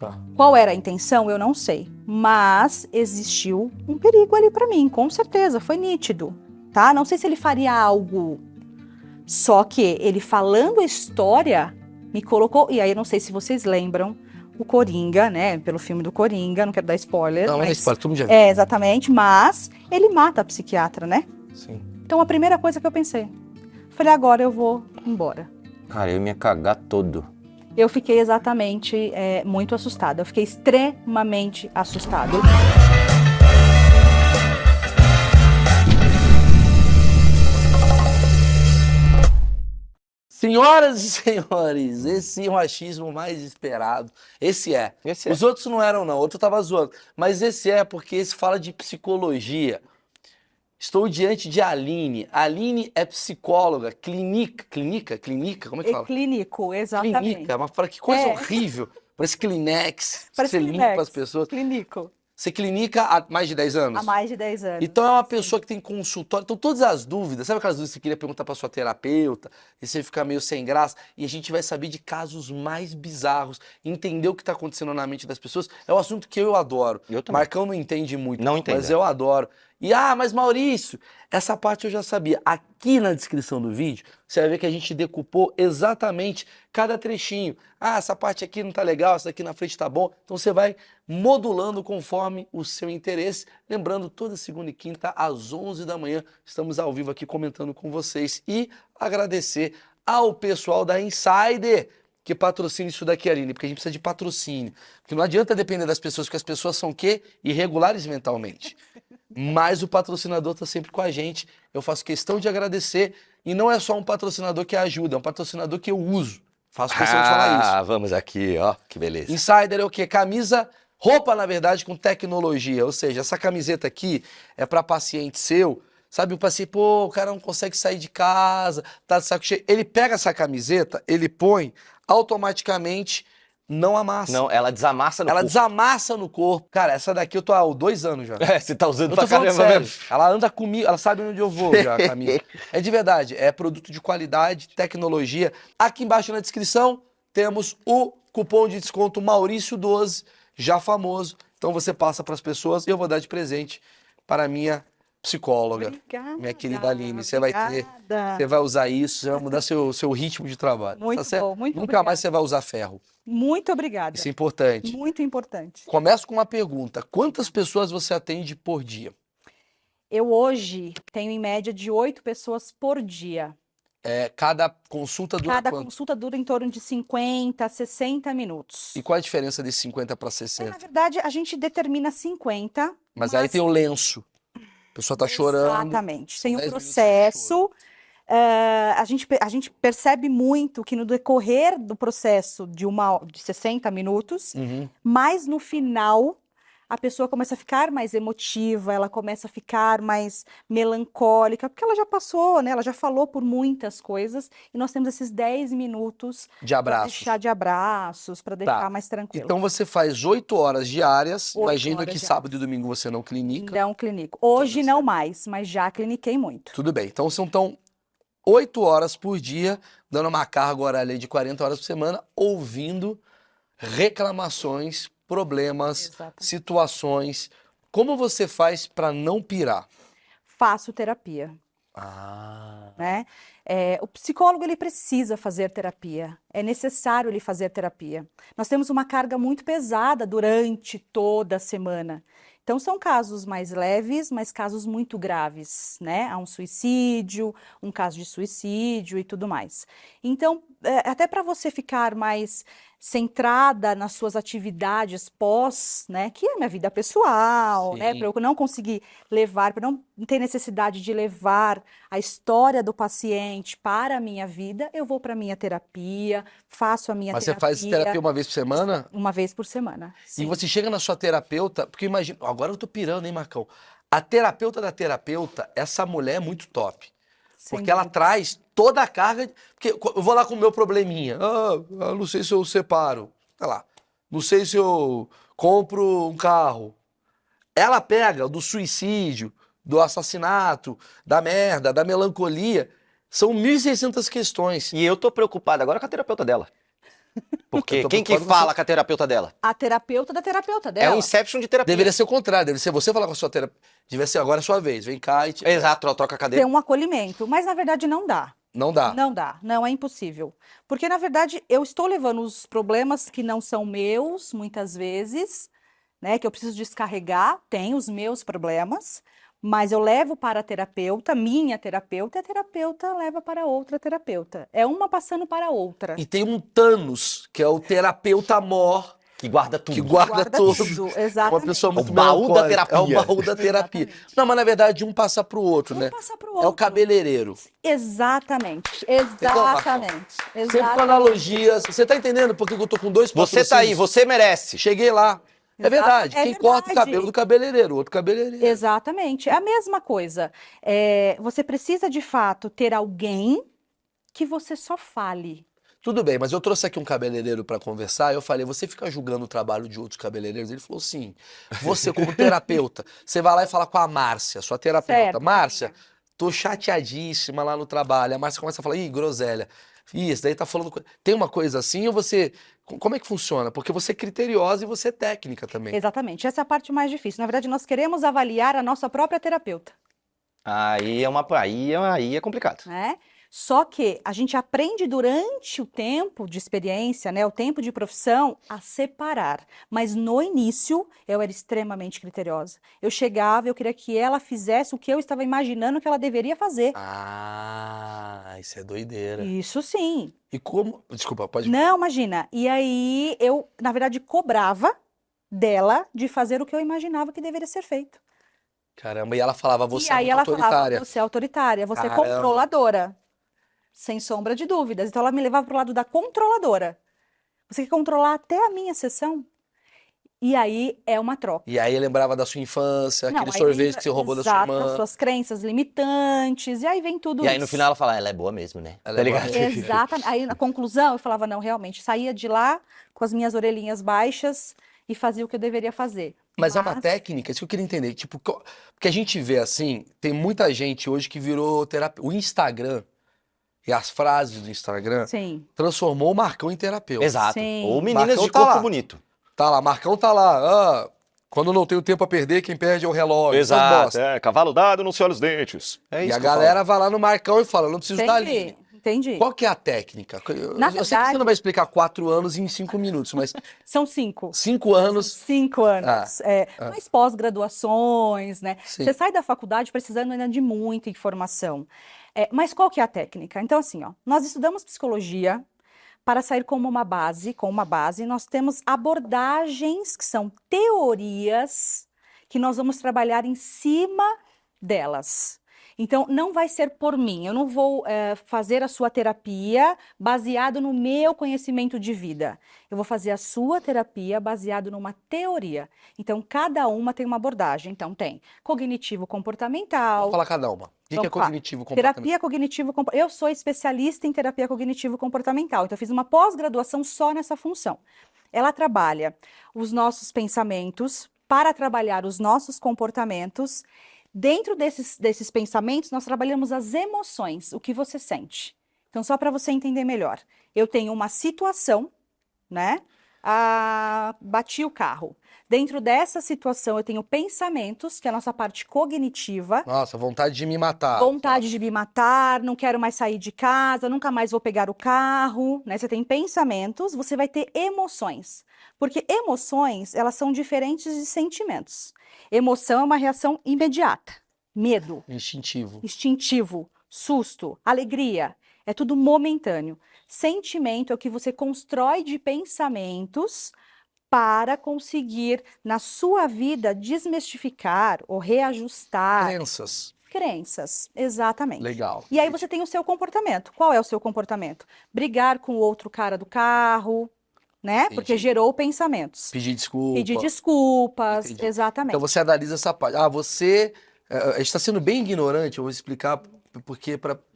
Tá. Qual era a intenção, eu não sei. Mas existiu um perigo ali pra mim, com certeza, foi nítido, tá? Não sei se ele faria algo, só que ele falando a história me colocou, e aí eu não sei se vocês lembram, o Coringa, né, pelo filme do Coringa, não quero dar spoiler. Não, mas é spoiler, todo mundo já viu. É, exatamente, mas ele mata a psiquiatra, né? Sim. Então a primeira coisa que eu pensei, falei, agora eu vou embora. Cara, eu ia me cagar todo. Eu fiquei exatamente muito assustada. Eu fiquei extremamente assustada. Senhoras e senhores, esse é o achismo mais esperado. Esse é. Esse é. Os outros não eram, não. Outro tava zoando. Mas esse é porque esse fala de psicologia. Estou diante de Aline. Aline é psicóloga, clínica, como é que fala? Clínico, exatamente. Clínica, mas fala que coisa É. horrível. Parece Kleenex, Parece você Kleenex. limpa as pessoas. Clínico. Você clinica há mais de 10 anos? Há mais de 10 anos. Então é uma pessoa que tem consultório. Então todas as dúvidas, sabe aquelas dúvidas que você queria perguntar para sua terapeuta e você fica meio sem graça? E a gente vai saber de casos mais bizarros, entender o que está acontecendo na mente das pessoas. É um assunto que eu adoro. Eu também. Marcão não entende muito, Não entendo. mas eu adoro. E mas Maurício, essa parte eu já sabia. Aqui na descrição do vídeo, você vai ver que a gente decupou exatamente cada trechinho. Essa parte aqui não tá legal, essa daqui na frente tá bom. Então você vai modulando conforme o seu interesse. Lembrando, toda segunda e quinta, às 11 da manhã, estamos ao vivo aqui comentando com vocês. E agradecer ao pessoal da Insider, que patrocina isso daqui, Aline, porque a gente precisa de patrocínio. Porque não adianta depender das pessoas, porque as pessoas são o quê? Irregulares mentalmente. Mas o patrocinador está sempre com a gente. Eu faço questão de agradecer. E não é só um patrocinador que ajuda, é um patrocinador que eu uso. Faço questão de falar isso. Vamos aqui, ó, que beleza. Insider é o quê? Camisa, roupa, na verdade, com tecnologia. Ou seja, essa camiseta aqui é para paciente seu. Sabe, o paciente, pô, o cara não consegue sair de casa, tá de saco cheio. Ele pega essa camiseta, ele põe, automaticamente não amassa. Não, ela desamassa no Ela corpo. desamassa no corpo. Cara, essa daqui eu tô há 2 anos já. É, você tá usando Eu pra tô falando caramba sério. mesmo. Ela anda comigo, ela sabe onde eu vou já, a camisa. É de verdade, é produto de qualidade, tecnologia. Aqui embaixo na descrição temos o cupom de desconto Maurício12, já famoso. Então você passa para as pessoas e eu vou dar de presente para a minha psicóloga, Obrigada, minha querida Aline. Você vai ter, obrigada. você vai usar isso, você vai mudar seu ritmo de trabalho. Muito tá certo? bom, muito Nunca obrigada. mais você vai usar ferro. Muito obrigada. Isso é importante. Muito importante. Começo com uma pergunta. Quantas pessoas você atende por dia? Eu hoje tenho em média de 8 pessoas por dia. Cada consulta dura Cada quanto? consulta dura em torno de 50 a 60 minutos. E qual a diferença de 50 para Na 60? verdade, a gente determina 50, Mas aí tem o lenço. A pessoa tá chorando. Exatamente. Tem um 10 minutos de processo. A gente percebe muito que no decorrer do processo de 60 minutos, Uhum. mas no final a pessoa começa a ficar mais emotiva, ela começa a ficar mais melancólica, porque ela já passou, né? Ela já falou por muitas coisas, e nós temos esses 10 minutos De para abraços. deixar de abraços, para deixar mais tranquilo. Então você faz 8 horas diárias. 8 Imagino horas que diárias. sábado e domingo você não clinica. Não clinico. Hoje tá não certo. mais, mas já cliniquei muito. Tudo bem. Então são 8 horas por dia, dando uma carga horária de 40 horas por semana, ouvindo reclamações, problemas, Exatamente. situações. Como você faz para não pirar? Faço terapia, né? O psicólogo, ele precisa fazer terapia, é necessário ele fazer terapia. Nós temos uma carga muito pesada durante toda a semana. Então, são casos mais leves, mas casos muito graves, né? Há um suicídio, um caso de suicídio e tudo mais. Então, até para você ficar mais centrada nas suas atividades pós, né? Que é a minha vida pessoal, né? Sim. Para eu não conseguir levar, para não ter necessidade de levar a história do paciente para a minha vida, eu vou para a minha terapia, faço a minha Mas terapia. você faz terapia uma vez por semana? Uma vez por semana. E Sim. você chega na sua terapeuta, porque imagina, agora eu tô pirando, hein, Marcão? A terapeuta da terapeuta, essa mulher é muito top. Sem Porque ela dúvida. traz toda a carga. Porque eu vou lá com o meu probleminha. Eu não sei se eu separo. Sei lá. Não sei se eu compro um carro. Ela pega do suicídio, do assassinato, da merda, da melancolia. São 1.600 questões. E eu tô preocupado agora com a terapeuta dela. Porque Eu tô quem que preocupado com fala com a terapeuta dela? A terapeuta da terapeuta É dela. o Inception de terapia. Deveria ser o contrário, deve ser você falar com a sua terapeuta. Devia ser agora a sua vez. Vem cá e te... Exato, troca a Ter cadeira. um acolhimento, mas na verdade não dá. Não dá. Não dá, não é impossível. Porque, na verdade, eu estou levando os problemas que não são meus, muitas vezes, né? Que eu preciso descarregar, tenho os meus problemas, mas eu levo para a terapeuta, minha terapeuta, e a terapeuta leva para outra terapeuta. É uma passando para a outra. E tem um Thanos, que é o terapeuta mor, Que guarda tudo. que guarda Guarda tudo. tudo, É uma exatamente. pessoa muito O baú da melancólica. É o terapia. baú da terapia. Exatamente. Não, mas na verdade um passa pro outro, Um né? passa para o É o outro. cabeleireiro. Exatamente, Sempre exatamente, com exatamente. analogias. Você tá entendendo por que eu tô com dois Você tá aí, patrocínios? você merece. Cheguei lá. É verdade. É Quem corta o verdade. cabelo do cabeleireiro, outro cabeleireiro. Exatamente, é a mesma coisa. Você precisa, de fato, ter alguém que você só fale. Tudo bem, mas eu trouxe aqui um cabeleireiro para conversar. Eu falei, você fica julgando o trabalho de outros cabeleireiros? Ele falou, sim. Você, como terapeuta, você vai lá e fala com a Márcia, sua terapeuta. Certo, Márcia, tô chateadíssima lá no trabalho. A Márcia começa a falar, ih, groselha. Ih, esse daí tá falando... Tem uma coisa assim ou você... Como é que funciona? Porque você é criteriosa e você é técnica também. Exatamente, essa é a parte mais difícil. Na verdade, nós queremos avaliar a nossa própria terapeuta, Aí é complicado. né? Só que a gente aprende durante o tempo de experiência, né, o tempo de profissão, a separar. Mas no início, eu era extremamente criteriosa. Eu chegava, eu queria que ela fizesse o que eu estava imaginando que ela deveria fazer. Ah, isso é doideira. Isso sim. E como... Desculpa, pode... Não, imagina. E aí eu, na verdade, cobrava dela de fazer o que eu imaginava que deveria ser feito. Caramba, e ela falava, você E é aí muito ela falava, autoritária. você é autoritária, você é Caramba. controladora. Sem sombra de dúvidas. Então ela me levava para o lado da controladora. Você quer controlar até a minha sessão? E aí é uma troca. E aí lembrava da sua infância, Não, aquele aí sorvete entra- que você roubou da sua exato, irmã. as suas crenças limitantes, e aí vem tudo E aí no isso. final ela fala, ela é boa mesmo, né? Ela Tá é boa ligado? mesmo. Exatamente. Aí na conclusão eu falava, não, realmente, saía de lá com as minhas orelhinhas baixas e fazia o que eu deveria fazer. Mas é uma técnica, isso que eu queria entender. Tipo, porque a gente vê assim, tem muita gente hoje que virou terapeuta. O Instagram e as frases do Instagram Sim. transformou o Marcão em terapeuta. Exato. Sim. Ou meninas Marcão de tá corpo lá. bonito. Tá lá, Marcão tá lá. Quando não tenho tempo a perder, quem perde é o relógio. essas bosta. Cavalo dado, não se olha os dentes. É E isso a que eu falo. galera vai lá no Marcão e fala, não preciso da linha. Entendi, entendi. Qual que é a técnica? Eu Na sei que você verdade- não vai explicar 4 anos em 5 minutos, mas São 5. 5 anos... 5 anos. Mais pós-graduações, né? Sim. Você sai da faculdade precisando ainda de muita informação. Mas qual que é a técnica? Então, assim, ó, nós estudamos psicologia para sair com uma base, nós temos abordagens que são teorias que nós vamos trabalhar em cima delas. Então, não vai ser por mim, eu não vou fazer a sua terapia baseado no meu conhecimento de vida. Eu vou fazer a sua terapia baseado numa teoria. Então, cada uma tem uma abordagem. Então, tem cognitivo-comportamental. Vamos falar cada uma. O que é Vamos lá. cognitivo comportamental? Terapia cognitivo-comportamental. Eu sou especialista em terapia cognitivo-comportamental, então eu fiz uma pós-graduação só nessa função. Ela trabalha os nossos pensamentos para trabalhar os nossos comportamentos. Dentro desses pensamentos, nós trabalhamos as emoções, o que você sente. Então, só para você entender melhor. Eu tenho uma situação, né? Bati o carro. Dentro dessa situação, eu tenho pensamentos, que é a nossa parte cognitiva. Nossa, vontade de me matar. Vontade de me matar, não quero mais sair de casa, nunca mais vou pegar o carro, né? Você tem pensamentos, você vai ter emoções. Porque emoções, elas são diferentes de sentimentos. Emoção é uma reação imediata. Medo, Instintivo. instintivo, susto, alegria, é tudo momentâneo. Sentimento é o que você constrói de pensamentos para conseguir, na sua vida, desmistificar ou reajustar crenças. Exatamente. Legal. E aí você tem o seu comportamento. Qual é o seu comportamento? Brigar com o outro cara do carro, né? Entendi. Porque gerou pensamentos. Pedir desculpa. Pedir desculpas, Entendi. exatamente. Então você analisa essa parte. A gente está sendo bem ignorante, eu vou explicar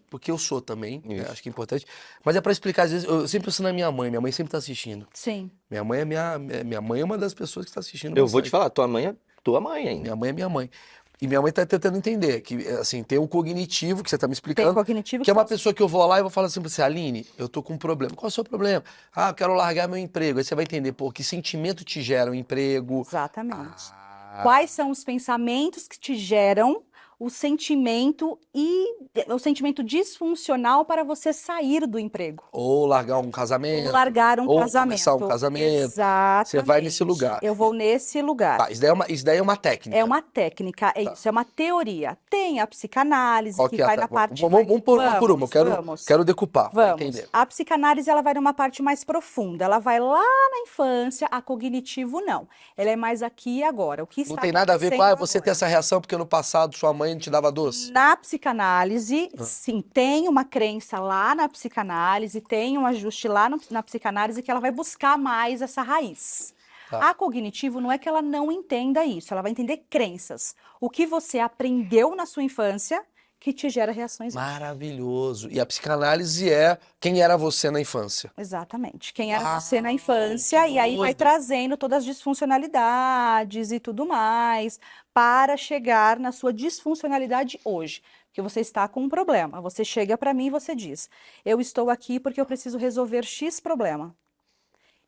porque eu sou também, né? Acho que é importante. Mas é para explicar, às vezes, eu sempre penso na minha mãe sempre está assistindo. Sim. Minha mãe é uma das pessoas que está assistindo. Eu vou te falar, tua mãe é tua mãe ainda. Minha mãe é minha mãe. E minha mãe tá tentando entender que, assim, tem o cognitivo, que você tá me Tem explicando, cognitivo que é uma são- pessoa que eu vou lá e vou falar assim pra você, Aline, eu tô com um problema. Qual é o seu problema? Ah, eu quero largar meu emprego. Aí você vai entender, pô, que sentimento te gera um emprego. Exatamente. Ah, Quais são os pensamentos que te geram o sentimento disfuncional para você sair do emprego? ou largar um Ou casamento, largar um ou casamento. começar um casamento. Você vai nesse lugar. Eu vou nesse lugar. Tá, isso daí é uma técnica. É uma técnica, é Tá. isso, é uma teoria. Tem a psicanálise, Qual que que é a vai te- na parte Vamos, mais... vamos pôr uma por uma, eu Vamos. quero decupar, pra Vamos. entender. A psicanálise, ela vai numa parte mais profunda. Ela vai lá na infância, a cognitivo não. Ela é mais aqui e agora. O que Não está tem nada a ver com, acontecendo você tem agora? essa reação porque no passado sua mãe te dava doce? Na psicanálise, sim, tem uma crença lá na psicanálise, tem um ajuste lá na psicanálise que ela vai buscar mais essa raiz. Tá. A cognitivo não é que ela não entenda isso, ela vai entender crenças. O que você aprendeu na sua infância que te gera reações. Maravilhoso. E a psicanálise é quem era você na infância. Exatamente. Quem era Uau, você na infância, que e aí vai doido. trazendo todas as disfuncionalidades e tudo mais, para chegar na sua disfuncionalidade hoje. Porque você está com um problema. Você chega para mim e você diz: eu estou aqui porque eu preciso resolver X problema.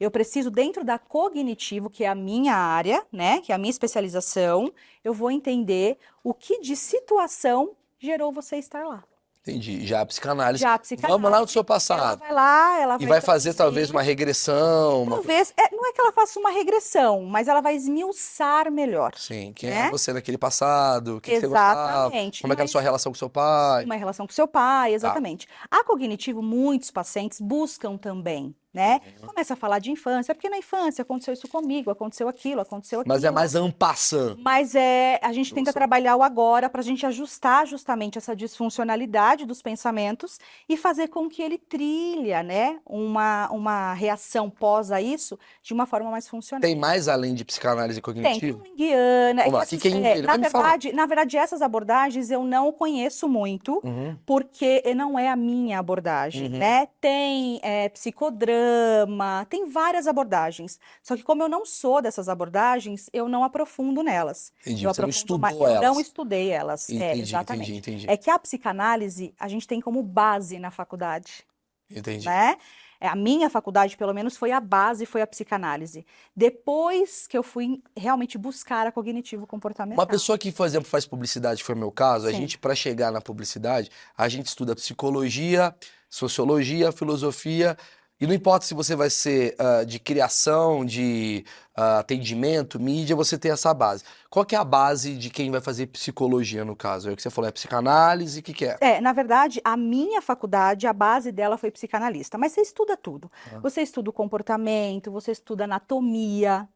Eu preciso, dentro da cognitivo, que é a minha área, né, que é a minha especialização, eu vou entender o que de situação gerou você estar lá. Entendi. Já a psicanálise. Já a psicanálise, Vamos lá no seu ela passado. vai lá, ela E vai fazer traduzir. talvez uma regressão. Talvez, não é que ela faça uma regressão, mas ela vai esmiuçar melhor. Sim, quem né? era você naquele passado, o que que você gostava, Exatamente. como é que era a Mas sua relação com seu pai. uma relação com seu pai, Tá. exatamente. A cognitivo, muitos pacientes buscam também, né? Começa a falar de infância, porque na infância aconteceu isso comigo, aconteceu aquilo, aconteceu aquilo. Mas é mais en passant. Mas a gente tenta Nossa. trabalhar o agora para a gente ajustar justamente essa disfuncionalidade dos pensamentos e fazer com que ele trilha, né, uma reação pós a isso de uma forma mais funcional. Tem mais além de psicanálise Tem cognitiva? junguiana. Vamos lá, Que que é ele vai me falar. na verdade, essas abordagens eu não conheço muito, Uhum. porque não é a minha abordagem, Uhum. né? Tem psicodrama, tem várias abordagens. Só que como eu não sou dessas abordagens, eu não aprofundo nelas. Entendi, Eu você não aprofundo mais, estudou eu não elas. estudei elas. Entendi, Exatamente. entendi. É que a psicanálise a gente tem como base na faculdade, Entendi. né? A minha faculdade, pelo menos, foi a base, foi a psicanálise. Depois que eu fui realmente buscar a cognitivo comportamental. Uma pessoa que, por exemplo, faz publicidade, que foi o meu caso, a Sim. gente, para chegar na publicidade, a gente estuda psicologia, sociologia, filosofia, e não importa se você vai ser de criação, de atendimento, mídia, você tem essa base. Qual que é a base de quem vai fazer psicologia, no caso? É o que você falou, é psicanálise, o que que é? Na verdade, a minha faculdade, a base dela foi psicanalista, mas você estuda tudo. Você estuda o comportamento, você estuda anatomia,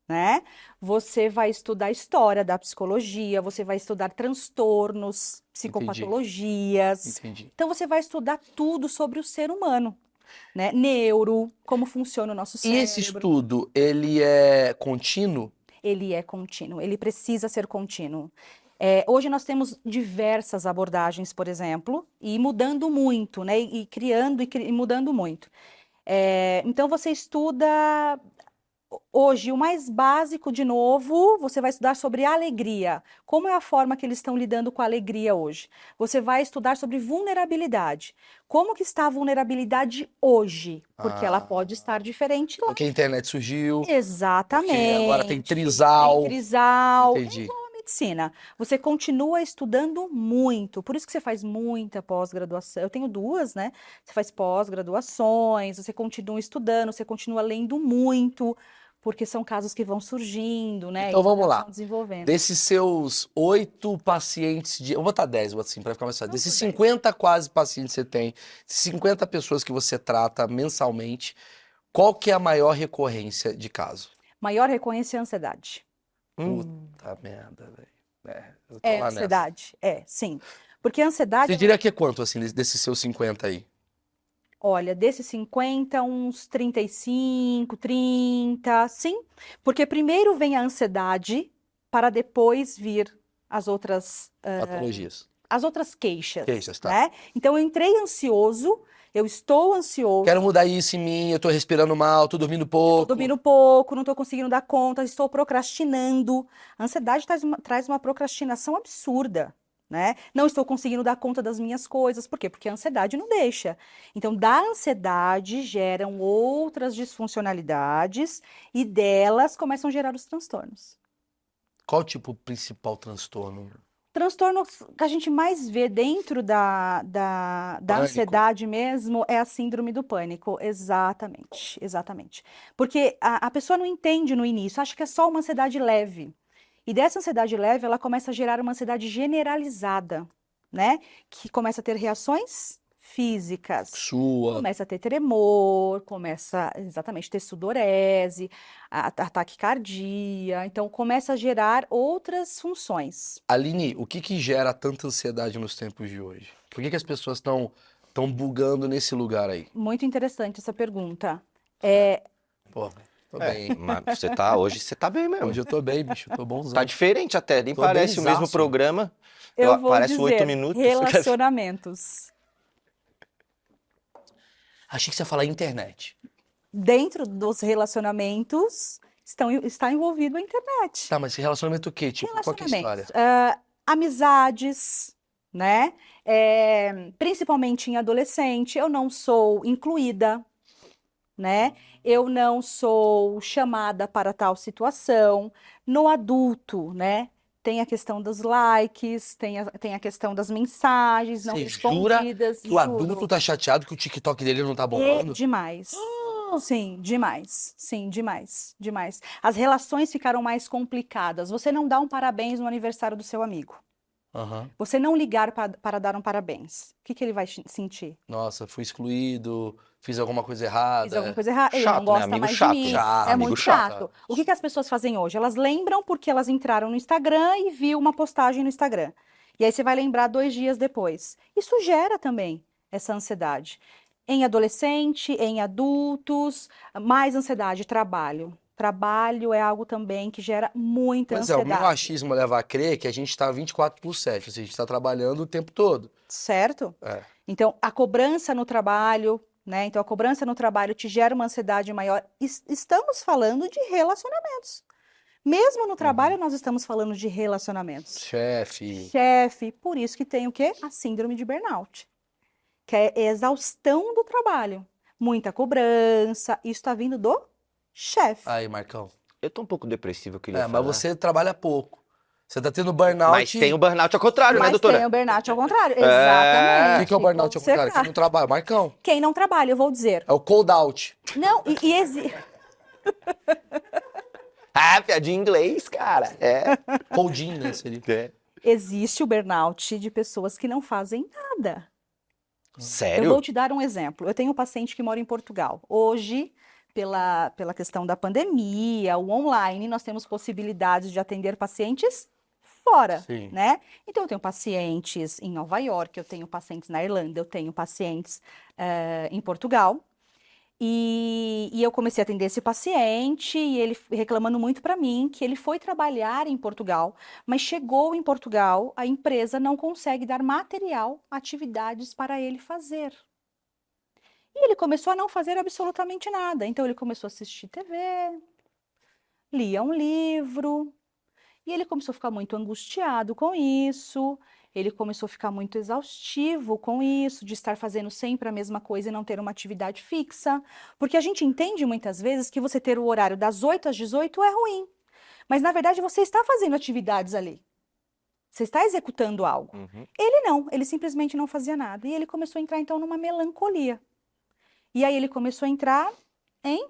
né? Você vai estudar a história da psicologia, você vai estudar transtornos, psicopatologias. Entendi. Então, você vai estudar tudo sobre o ser humano, né? Neuro, como funciona o nosso E cérebro. esse estudo, ele é contínuo? Ele é contínuo, ele precisa ser contínuo. Hoje nós temos diversas abordagens, por exemplo, e mudando muito, né? E criando e mudando muito. Então você estuda hoje o mais básico, de novo, você vai estudar sobre alegria. Como é a forma que eles estão lidando com a alegria hoje? Você vai estudar sobre vulnerabilidade. Como que está a vulnerabilidade hoje? Porque ela pode estar diferente lá. Porque a internet surgiu. Exatamente. Porque agora tem trisal. Tem trisal. Entendi. É igual a medicina. Você continua estudando muito. Por isso que você faz muita pós-graduação. Eu tenho duas, né? Você faz pós-graduações, você continua estudando, você continua lendo muito, porque são casos que vão surgindo, né? Então E vamos lá. vão desenvolvendo. Desses seus 8 pacientes, eu vou botar 10, assim, para ficar mais fácil. Vamos Desses por 10. 50 quase pacientes que você tem, 50 pessoas que você trata mensalmente, qual que é a maior recorrência de caso? Maior recorrência é a ansiedade. Puta merda, velho. Eu tô lá nessa. Ansiedade. Sim. Porque a ansiedade. Você diria que é quanto, assim, desses seus 50 aí? Olha, desses 50, uns 35, 30, sim. Porque primeiro vem a ansiedade, para depois vir as outras Patologias. as outras queixas, Queixas, tá. né? Então eu entrei ansioso Eu estou ansioso. Quero mudar isso em mim, eu tô respirando mal, tô dormindo pouco. Estou dormindo pouco, não estou conseguindo dar conta, estou procrastinando. A ansiedade traz uma procrastinação absurda, né? Não estou conseguindo dar conta das minhas coisas. Por quê? Porque a ansiedade não deixa. Então, da ansiedade geram outras disfuncionalidades e delas começam a gerar os transtornos. Qual tipo o principal transtorno? Transtorno que a gente mais vê dentro da Pânico. ansiedade mesmo é a síndrome do pânico. Exatamente, exatamente. Porque a pessoa não entende no início, acha que é só uma ansiedade leve. E dessa ansiedade leve, ela começa a gerar uma ansiedade generalizada, né? Que começa a ter reações físicas. Sua. Começa a ter tremor, começa exatamente a ter sudorese, taquicardia. Então, começa a gerar outras funções. Aline, o que que gera tanta ansiedade nos tempos de hoje? Por que que as pessoas estão bugando nesse lugar aí? Muito interessante essa pergunta. Pô, tô bem. Mas hoje você tá bem mesmo. Hoje eu tô bem, bicho, eu tô bonzão. Tá diferente até, nem Tô parece o mesmo benzaço. programa. Eu vou Parece 8 dizer minutos. relacionamentos. Achei que você ia falar internet. Dentro dos relacionamentos está envolvido a internet. Tá, mas relacionamento o quê? Tipo, qual que é a história? Relacionamentos, amizades, né? Principalmente em adolescente, eu não sou incluída, né? Eu não sou chamada para tal situação. No adulto, né? Tem a questão dos likes, tem a questão das mensagens não Você jura respondidas. que o adulto tá chateado que o TikTok dele não tá bombando? Demais. Sim, demais. Sim, demais. Demais. As relações ficaram mais complicadas. Você não dá um parabéns no aniversário do seu amigo. Aham. Você não ligar para dar um parabéns. O que ele vai sentir? Nossa, fui excluído, fiz alguma coisa errada. Fiz alguma coisa errada? Ele Chato, não né? gosta Amigo mais de chato, mim. né? Chato, É amigo muito chato. chato. O que as pessoas fazem hoje? Elas lembram porque elas entraram no Instagram e viu uma postagem no Instagram. E aí você vai lembrar 2 dias depois. Isso gera também essa ansiedade. Em adolescente, em adultos, mais ansiedade, trabalho. Trabalho é algo também que gera muita Pois é, o meu ansiedade. achismo leva a crer que a gente tá 24/7, ou seja, a gente tá trabalhando o tempo todo. Certo? É. Então, a cobrança no trabalho, né? Então, a cobrança no trabalho te gera uma ansiedade maior. Estamos falando de relacionamentos. Mesmo no trabalho, nós estamos falando de relacionamentos. Chefe. Chefe, por isso que tem o quê? A síndrome de burnout, que é exaustão do trabalho. Muita cobrança, isso está vindo do chefe. Aí, Marcão. Eu tô um pouco depressivo, eu queria Mas falar. você trabalha pouco. Você tá tendo burnout. Mas tem o burnout ao contrário, né, Mas doutora? tem o burnout ao contrário. O Exatamente. que que é o burnout ao Vamos contrário? secar. Quem não trabalha? Marcão. Quem não trabalha, eu vou dizer. É o cold out. Não, Ah, piadinha em inglês, cara. É. Coldinho, né? Seria. existe o burnout de pessoas que não fazem nada. Eu Sério? vou te dar um exemplo. Eu tenho um paciente que mora em Portugal. Hoje, pela questão da pandemia, o online, nós temos possibilidades de atender pacientes fora, Sim. né? Então, eu tenho pacientes em Nova York, eu tenho pacientes na Irlanda, eu tenho pacientes em Portugal. E eu comecei a atender esse paciente e ele reclamando muito para mim que ele foi trabalhar em Portugal, mas chegou em Portugal, a empresa não consegue dar material, atividades para ele fazer. E ele começou a não fazer absolutamente nada. Então ele começou a assistir TV, lia um livro, e ele começou a ficar muito angustiado com isso. Ele começou a ficar muito exaustivo com isso, de estar fazendo sempre a mesma coisa e não ter uma atividade fixa. Porque a gente entende muitas vezes que você ter o horário das 8 às 18 é ruim. Mas, na verdade, você está fazendo atividades ali. Você está executando algo. Uhum. Ele não, ele simplesmente não fazia nada. E ele começou a entrar, então, numa melancolia. E aí ele começou a entrar em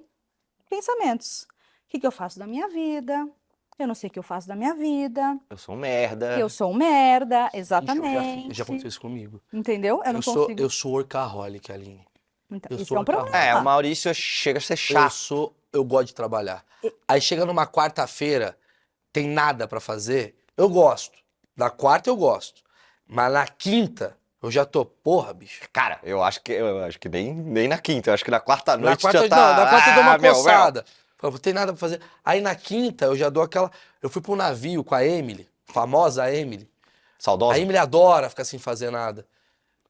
pensamentos. O que eu faço da minha vida? Eu não sei o que eu faço da minha vida. Eu sou um merda. Eu sou um merda, Ixi, exatamente. já aconteceu isso comigo. Entendeu? Eu não consigo. Eu sou workaholic, Aline. Então, eu isso sou é um workaholic. problema. É, o Maurício chega a ser chato. Eu gosto de trabalhar. Aí chega numa quarta-feira, tem nada pra fazer, eu gosto. Na quarta eu gosto. Mas na quinta, eu já tô, porra, bicho. Cara, eu acho que nem na quinta. Eu acho que na quarta Na noite quarta, já tá... na quarta eu dou uma meu. coçada. Falo, não tem nada pra fazer. Aí na quinta eu já dou aquela. Eu fui pra um navio com a Emily, famosa Emily. Saudosa. A Emily adora ficar sem fazer nada.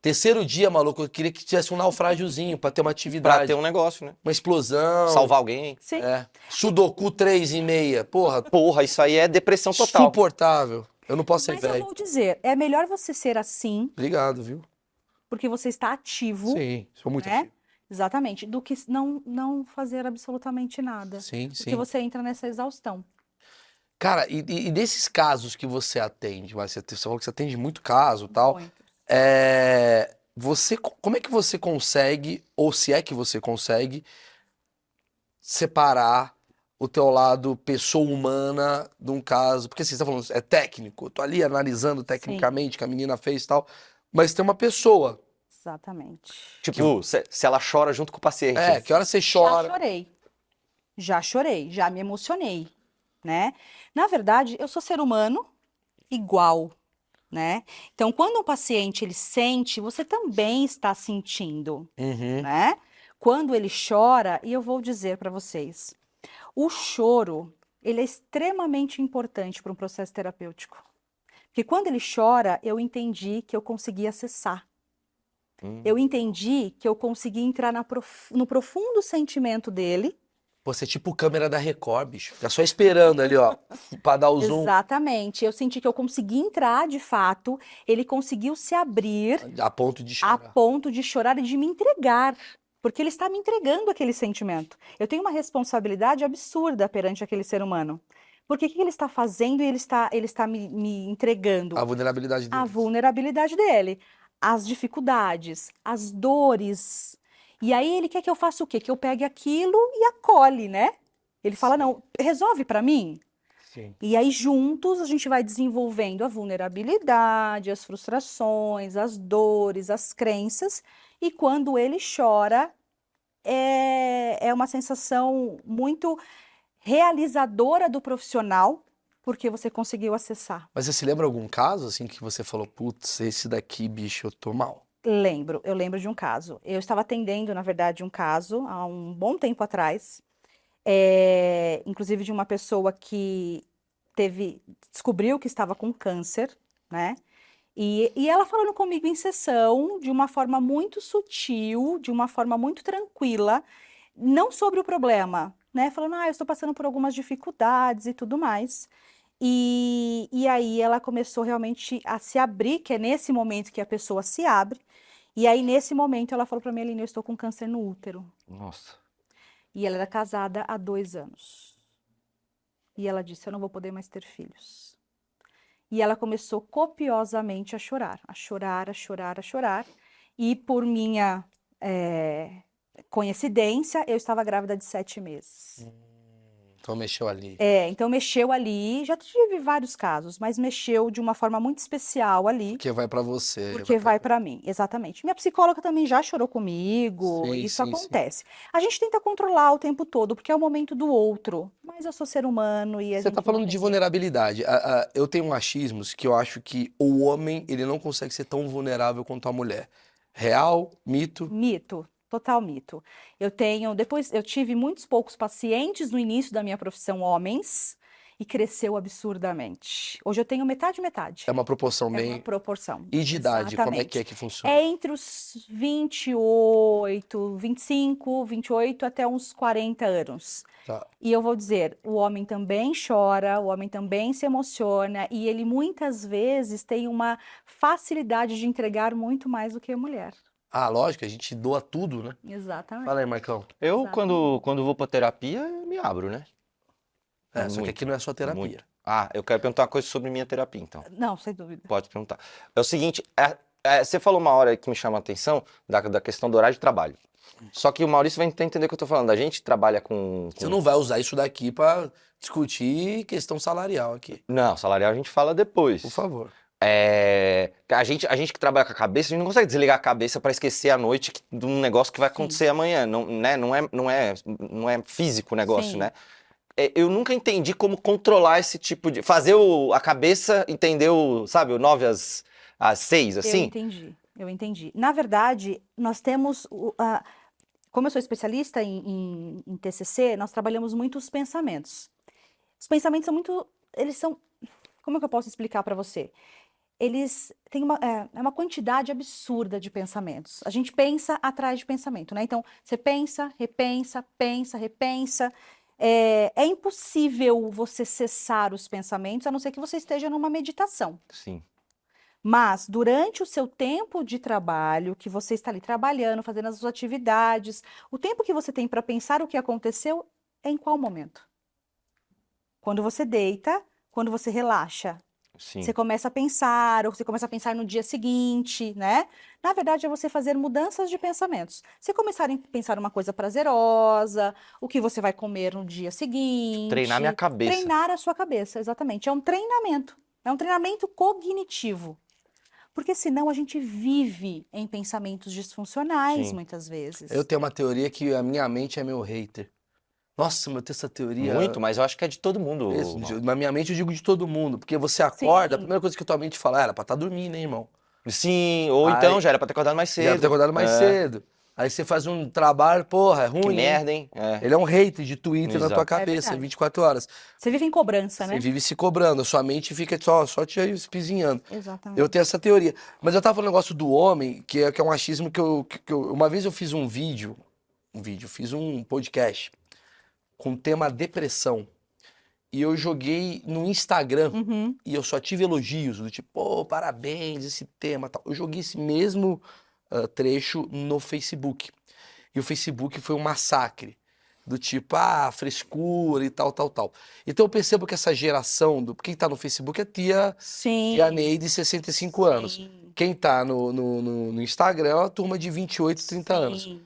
Terceiro dia, maluco, eu queria que tivesse um naufrágiozinho pra ter uma Pra atividade. ter um negócio, né? Uma explosão. Salvar alguém. Sim. É. Sudoku 3,5. Porra, Porra, isso aí é depressão total. insuportável. Eu não posso ser Mas eu velho. vou dizer, é melhor você ser assim, Obrigado, viu? porque você está ativo, Sim, sou muito né? ativo. Exatamente, do que não fazer absolutamente nada. Sim, Porque sim. você entra nessa exaustão. Cara, e desses casos que você atende, mas você falou que você atende muito caso e tal, Muito. como é que você consegue, ou se é que você consegue, separar o teu lado pessoa humana de um caso? Porque assim, você tá falando, é técnico, eu tô ali analisando Sim, tecnicamente o que a menina fez e tal, mas tem uma pessoa. exatamente. Tipo, se ela chora junto com o paciente. Que hora você Já chora? chorei, já me emocionei, né? Na verdade, eu sou ser humano igual, né? Então, quando um paciente ele sente, você também está sentindo, Uhum. né? Quando ele chora, e eu vou dizer para vocês, o choro, ele é extremamente importante para um processo terapêutico. Porque quando ele chora, eu entendi que eu consegui acessar. Eu entendi que eu consegui entrar no profundo sentimento dele. Você é tipo câmera da Record, bicho. Fica só esperando ali, ó, pra dar o zoom. Exatamente. Eu senti que eu consegui entrar de fato. Ele conseguiu se abrir A ponto de a chorar. ponto de chorar e de me entregar. Porque ele está me entregando aquele sentimento. Eu tenho uma responsabilidade absurda perante aquele ser humano. Porque o que ele está fazendo e ele está me entregando? A vulnerabilidade A dele. vulnerabilidade dele, as dificuldades, as dores. E aí ele quer que eu faça o quê? Que eu pegue aquilo e acolhe, né? Ele fala, não, resolve para mim. Sim. E aí juntos a gente vai desenvolvendo a vulnerabilidade, as frustrações, as dores, as crenças. E quando ele chora, é uma sensação muito realizadora do profissional, porque você conseguiu acessar. Mas você se lembra algum caso, assim, que você falou, putz, esse daqui, bicho, eu tô mal? Eu lembro de um caso. Eu estava atendendo, na verdade, um caso há um bom tempo atrás, inclusive de uma pessoa que descobriu que estava com câncer, né? E ela falando comigo em sessão, de uma forma muito sutil, de uma forma muito tranquila, não sobre o problema, né? Falando, eu estou passando por algumas dificuldades e tudo mais. E aí ela começou realmente a se abrir, que é nesse momento que a pessoa se abre. E aí, nesse momento, ela falou para mim, Aline, eu estou com câncer no útero. Nossa. E ela era casada há 2 anos. E ela disse, eu não vou poder mais ter filhos. E ela começou copiosamente a chorar, a chorar, a chorar, a chorar. E por minha coincidência, eu estava grávida de 7 meses. Então mexeu ali. Então mexeu ali, já tive vários casos, mas mexeu de uma forma muito especial ali. Porque vai pra você. Porque vai para mim, exatamente. Minha psicóloga também já chorou comigo, Sim, isso sim, sim. acontece. A gente tenta controlar o tempo todo, porque é o momento do outro. Mas eu sou ser humano e a Você gente tá não falando tem de jeito. vulnerabilidade. Eu tenho achismos que eu acho que o homem, ele não consegue ser tão vulnerável quanto a mulher. Real, mito? Mito, total mito. Depois eu tive muitos poucos pacientes no início da minha profissão, homens, e cresceu absurdamente. Hoje eu tenho metade, metade. É uma proporção É uma bem... proporção. E de idade, como é Exatamente. que funciona? É entre os 28, 25, 28 até uns 40 anos. Tá. E eu vou dizer, o homem também chora, o homem também se emociona, e ele muitas vezes tem uma facilidade de entregar muito mais do que a mulher. Ah, lógico, a gente doa tudo, né? Exatamente. Fala aí, Marcão. Eu, Exatamente. quando vou pra terapia, eu me abro, né? Só que aqui não é só terapia. Muito. Ah, eu quero perguntar uma coisa sobre minha terapia, então. Não, sem dúvida. Pode perguntar. É o seguinte, você falou uma hora aí que me chama a atenção da questão do horário de trabalho. Só que o Maurício vai entender o que eu tô falando. A gente trabalha com... Você não vai usar isso daqui pra discutir questão salarial aqui. Não, salarial a gente fala depois. Por favor. A gente que trabalha com a cabeça, a gente não consegue desligar a cabeça pra esquecer a noite de um negócio que vai acontecer amanhã. Não, né? Não é físico o negócio, Sim. né? Eu nunca entendi como controlar esse tipo de... Fazer a cabeça entender sabe, o 9 às 6, assim? Eu entendi. Na verdade, nós temos, como eu sou especialista em TCC, nós trabalhamos muito os pensamentos. Os pensamentos são muito, eles são, como é que eu posso explicar para você? eles têm uma quantidade absurda de pensamentos. A gente pensa atrás de pensamento, né? Então, você pensa, pensa, repensa. É impossível você cessar os pensamentos, a não ser que você esteja numa meditação. Sim. Mas, durante o seu tempo de trabalho, que você está ali trabalhando, fazendo as suas atividades, o tempo que você tem para pensar o que aconteceu é em qual momento? Quando você deita, quando você relaxa. Sim. Você começa a pensar, ou você começa a pensar no dia seguinte, né? Na verdade, é você fazer mudanças de pensamentos. Você começar a pensar uma coisa prazerosa, o que você vai comer no dia seguinte. Treinar minha cabeça. Treinar a sua cabeça, exatamente. É um treinamento. É um treinamento cognitivo. Porque senão a gente vive em pensamentos disfuncionais, Sim. muitas vezes. Eu tenho uma teoria que a minha mente é meu hater. Nossa, eu tenho essa teoria. Muito, mas eu acho que é de todo mundo. Na minha mente eu digo de todo mundo. Porque você acorda, a Sim. primeira coisa que a tua mente fala, era pra estar dormindo, hein, irmão? Sim, ou Aí- então já era pra ter acordado mais Já era pra ter cedo. acordado mais cedo. Aí você faz um trabalho, porra, é Que ruim, hein? merda, hein? Ele é um hater de Twitter na tua Exato. cabeça, verdade. 24 horas. Você vive em cobrança, Você né? vive se cobrando, a sua mente fica só te espizinhando. Exatamente. Eu tenho essa teoria. Mas eu tava falando um negócio do homem, que é um achismo uma vez eu fiz fiz um podcast com o tema depressão. E eu joguei no Instagram Uhum. e eu só tive elogios, do tipo, pô, parabéns, esse tema, tal. Eu joguei esse mesmo trecho no Facebook. E o Facebook foi um massacre. Do tipo, frescura e tal, tal, tal. Então eu percebo que essa geração, quem tá no Facebook é Sim. tia Neide, 65 anos. Sim. Quem tá no Instagram é uma turma de 28, 30 anos. Sim.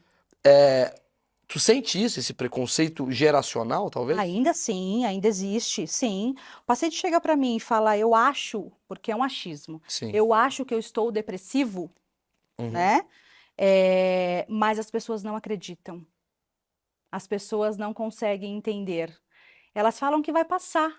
Tu sente isso, esse preconceito geracional, talvez? Ainda sim, ainda existe, sim. O paciente chega para mim e fala, eu acho, porque é um achismo, Sim. eu acho que eu estou depressivo, Uhum. né? Mas as pessoas não acreditam. As pessoas não conseguem entender. Elas falam que vai passar,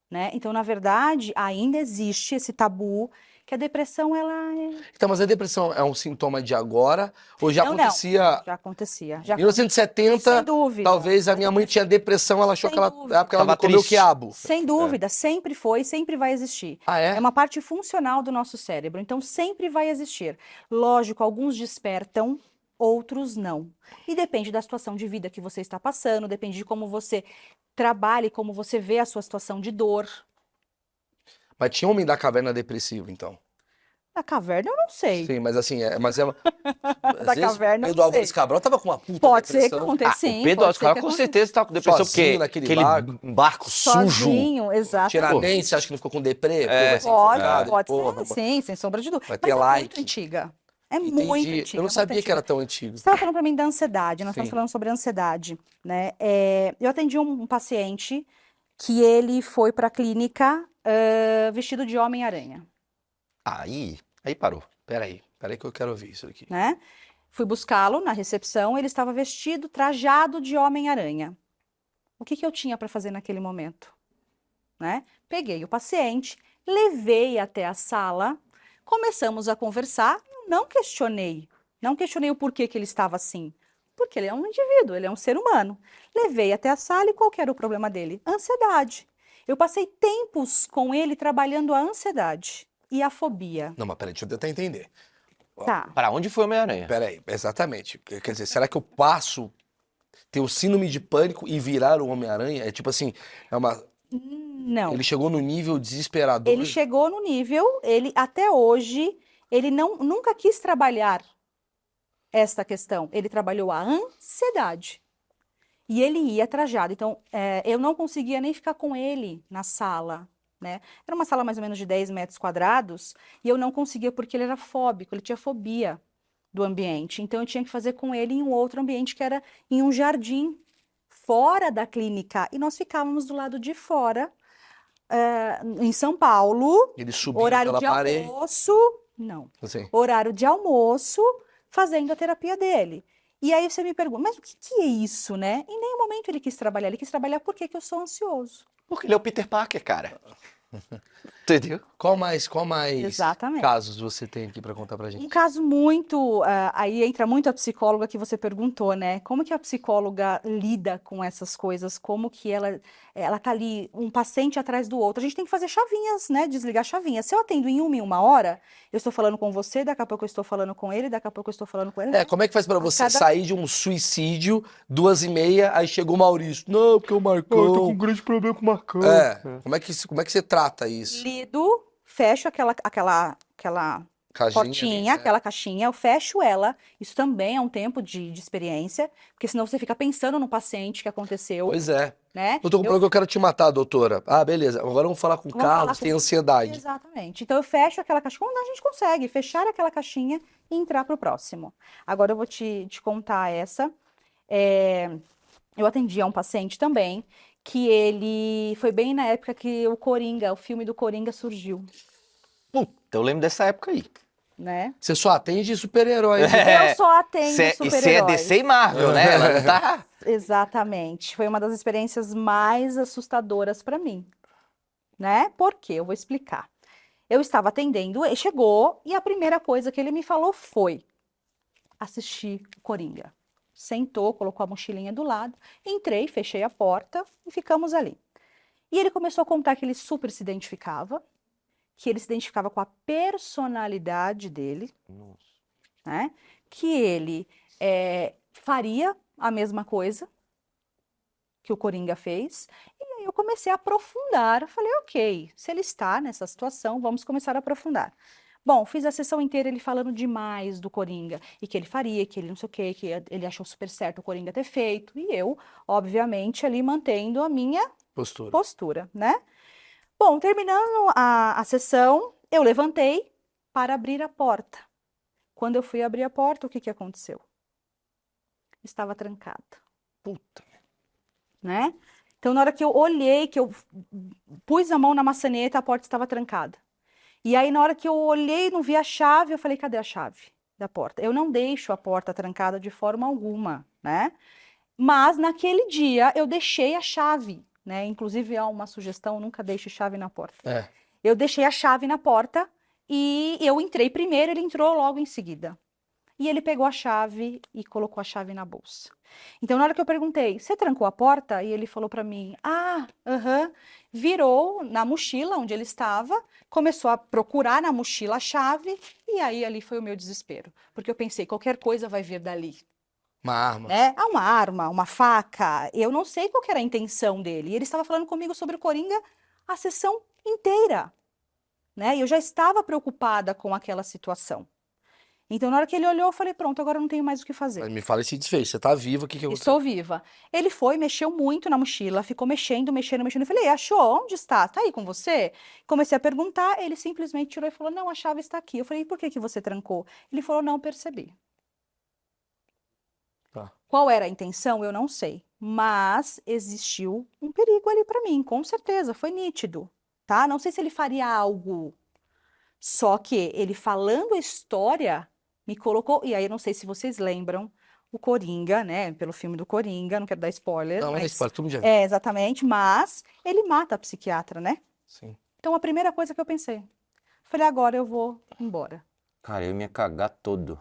né? Então, na verdade, ainda existe esse tabu que a depressão, ela Então, mas a depressão é um sintoma de agora? Ou já Não, acontecia já acontecia. em 1970, Sem dúvida. talvez a minha mãe tinha depressão, ela achou Sem que ela, dúvida. porque ela não Tava comeu triste. quiabo. Sem dúvida, sempre foi, sempre vai existir. Ah, é? É uma parte funcional do nosso cérebro, então sempre vai existir. Lógico, alguns despertam, outros não. E depende da situação de vida que você está passando, depende de como você trabalha e como você vê a sua situação de dor. Mas tinha homem da caverna depressivo, então. Da caverna eu não sei. Sim, mas assim, às Da vezes, caverna eu Pedro não Álvares sei. Cabral tava com uma puta Pode ser que depressão. aconteça, O sim. Pedro pode Alves ser Cabral que com aconteça. certeza tá com depressão, Sozinho porque naquele aquele barco sujo. Sozinho, exato. Tiradentes, você acha que não ficou com deprê? Pô, vai ser Pode, enforcado, pode porra, ser, sim, sem sombra de dúvida. vai Mas ter é muito like. antiga. É Entendi. muito antiga. Eu não muito sabia que era antiga. tão antigo. Você estava falando para mim da ansiedade, nós estamos Sim. falando sobre ansiedade, né? Eu atendi um paciente que ele foi para a clínica vestido de Homem-Aranha, Aí parou. Peraí que eu quero ouvir isso aqui. né? Fui buscá-lo na recepção, ele estava vestido, trajado de Homem-Aranha. O que eu tinha para fazer naquele momento, né? Peguei o paciente, levei até a sala, começamos a conversar, não questionei o porquê que ele estava assim, porque ele é um indivíduo, ele é um ser humano. Levei até a sala e qual que era o problema dele? Ansiedade. Eu passei tempos com ele trabalhando a ansiedade e a fobia. Não, mas peraí, deixa eu tentar entender. Tá. Para onde foi o Homem-Aranha? Peraí, exatamente. Quer dizer, será que eu passo ter o síndrome de pânico e virar o Homem-Aranha? É tipo assim, Não. ele chegou no nível desesperador. Ele chegou no nível, ele até hoje, ele nunca quis trabalhar esta questão. Ele trabalhou a ansiedade. E ele ia trajado. Então, eu não conseguia nem ficar com ele na sala, né? Era uma sala mais ou menos de 10 metros quadrados, e eu não conseguia porque ele era fóbico, ele tinha fobia do ambiente. Então, eu tinha que fazer com ele em um outro ambiente, que era em um jardim, fora da clínica. E nós ficávamos do lado de fora, em São Paulo, Ele subiu horário pela de parede. almoço, não, Assim. horário de almoço, fazendo a terapia dele. E aí você me pergunta, mas o que é isso, né? Em nenhum momento ele quis trabalhar por que que eu sou ansioso. Porque ele é o Peter Parker, cara. Entendeu? Qual mais Exatamente. casos você tem aqui pra contar pra Um gente? caso muito, aí entra muito a psicóloga que você perguntou, né? Como que a psicóloga lida com essas coisas? Como que ela tá ali, um paciente atrás do outro? A gente tem que fazer chavinhas, né? Desligar chavinhas. Se eu atendo em uma hora, eu estou falando com você, daqui a pouco eu estou falando com ele, daqui a pouco eu estou falando com ele. Como é que faz pra A você cada- sair de um suicídio, 2h30, aí chegou o Maurício? Não, porque o Marcão... Eu tô com um grande problema com o Marcão. Como é que você trata isso? Lido, fecho aquela Caixinha, portinha, aquela caixinha, eu fecho ela. Isso também é um tempo de experiência, porque senão você fica pensando no paciente que aconteceu, Pois é. né? Eu tô com um problema que eu quero te matar, doutora. Ah, beleza. Agora vamos falar com o Vamos falar Carlos, com- tem ansiedade. Exatamente. Então eu fecho aquela caixinha. Quando a gente consegue fechar aquela caixinha e entrar para o próximo. Agora eu vou te contar essa. É, eu atendi a um paciente também, que ele foi bem na época que o Coringa, o filme do Coringa surgiu, Puta, eu lembro dessa época aí. né? Você só atende super-herói. É. Eu só atendo E você é super-heróis. DC e Marvel, né? Ela não tá... Exatamente. Foi uma das experiências mais assustadoras para mim, né? Por quê? Eu vou explicar. Eu estava atendendo, ele chegou e a primeira coisa que ele me falou foi assistir o Coringa. Sentou, colocou a mochilinha do lado, entrei, fechei a porta e ficamos ali. E ele começou a contar que ele super se identificava, que ele se identificava com a personalidade dele, Nossa. né? Que ele faria a mesma coisa que o Coringa fez. E aí eu comecei a aprofundar. Eu falei, ok, se ele está nessa situação, vamos começar a aprofundar. Bom, fiz a sessão inteira ele falando demais do Coringa, e que ele faria, que ele não sei o quê, que ele achou super certo o Coringa ter feito. E eu, obviamente, ali mantendo a minha Postura. postura, né? Bom, terminando a sessão, eu levantei para abrir a porta. Quando eu fui abrir a porta, o que aconteceu? Estava trancada, Puta. né? Então, na hora que eu olhei, que eu pus a mão na maçaneta, a porta estava trancada. E aí, na hora que eu olhei e não vi a chave, eu falei, cadê a chave da porta? Eu não deixo a porta trancada de forma alguma, né? Mas, naquele dia, eu deixei a chave, né? Inclusive, há uma sugestão, nunca deixe chave na porta. É. Eu deixei a chave na porta e eu entrei primeiro, ele entrou logo em seguida. E ele pegou a chave e colocou a chave na bolsa. Então, na hora que eu perguntei, você trancou a porta? E ele falou para mim, aham. Virou na mochila onde ele estava, começou a procurar na mochila a chave, e aí ali foi o meu desespero. Porque eu pensei, qualquer coisa vai vir dali, Uma arma. né? Uma arma, uma faca, eu não sei qual que era a intenção dele. E ele estava falando comigo sobre o Coringa a sessão inteira, né? E eu já estava preocupada com aquela situação. Então, na hora que ele olhou, eu falei, pronto, agora eu não tenho mais o que fazer. Mas me fala esse desfecho. Você tá viva, o que aconteceu? Estou viva. Ele foi, mexeu muito na mochila, ficou mexendo. Eu falei, achou? Onde está? Tá aí com você? Comecei a perguntar, ele simplesmente tirou e falou, não, a chave está aqui. Eu falei, por que você trancou? Ele falou, não percebi. Tá. Qual era a intenção? Eu não sei. Mas existiu um perigo ali para mim, com certeza, foi nítido, tá? Não sei se ele faria algo. Só que ele falando a história me colocou. E aí, eu não sei se vocês lembram o Coringa, né? Pelo filme do Coringa, não quero dar spoiler. Não, mas é spoiler, todo mundo já viu. Exatamente, mas ele mata a psiquiatra, né? Sim. Então a primeira coisa que eu pensei, falei, agora eu vou embora. Cara, eu ia me cagar todo.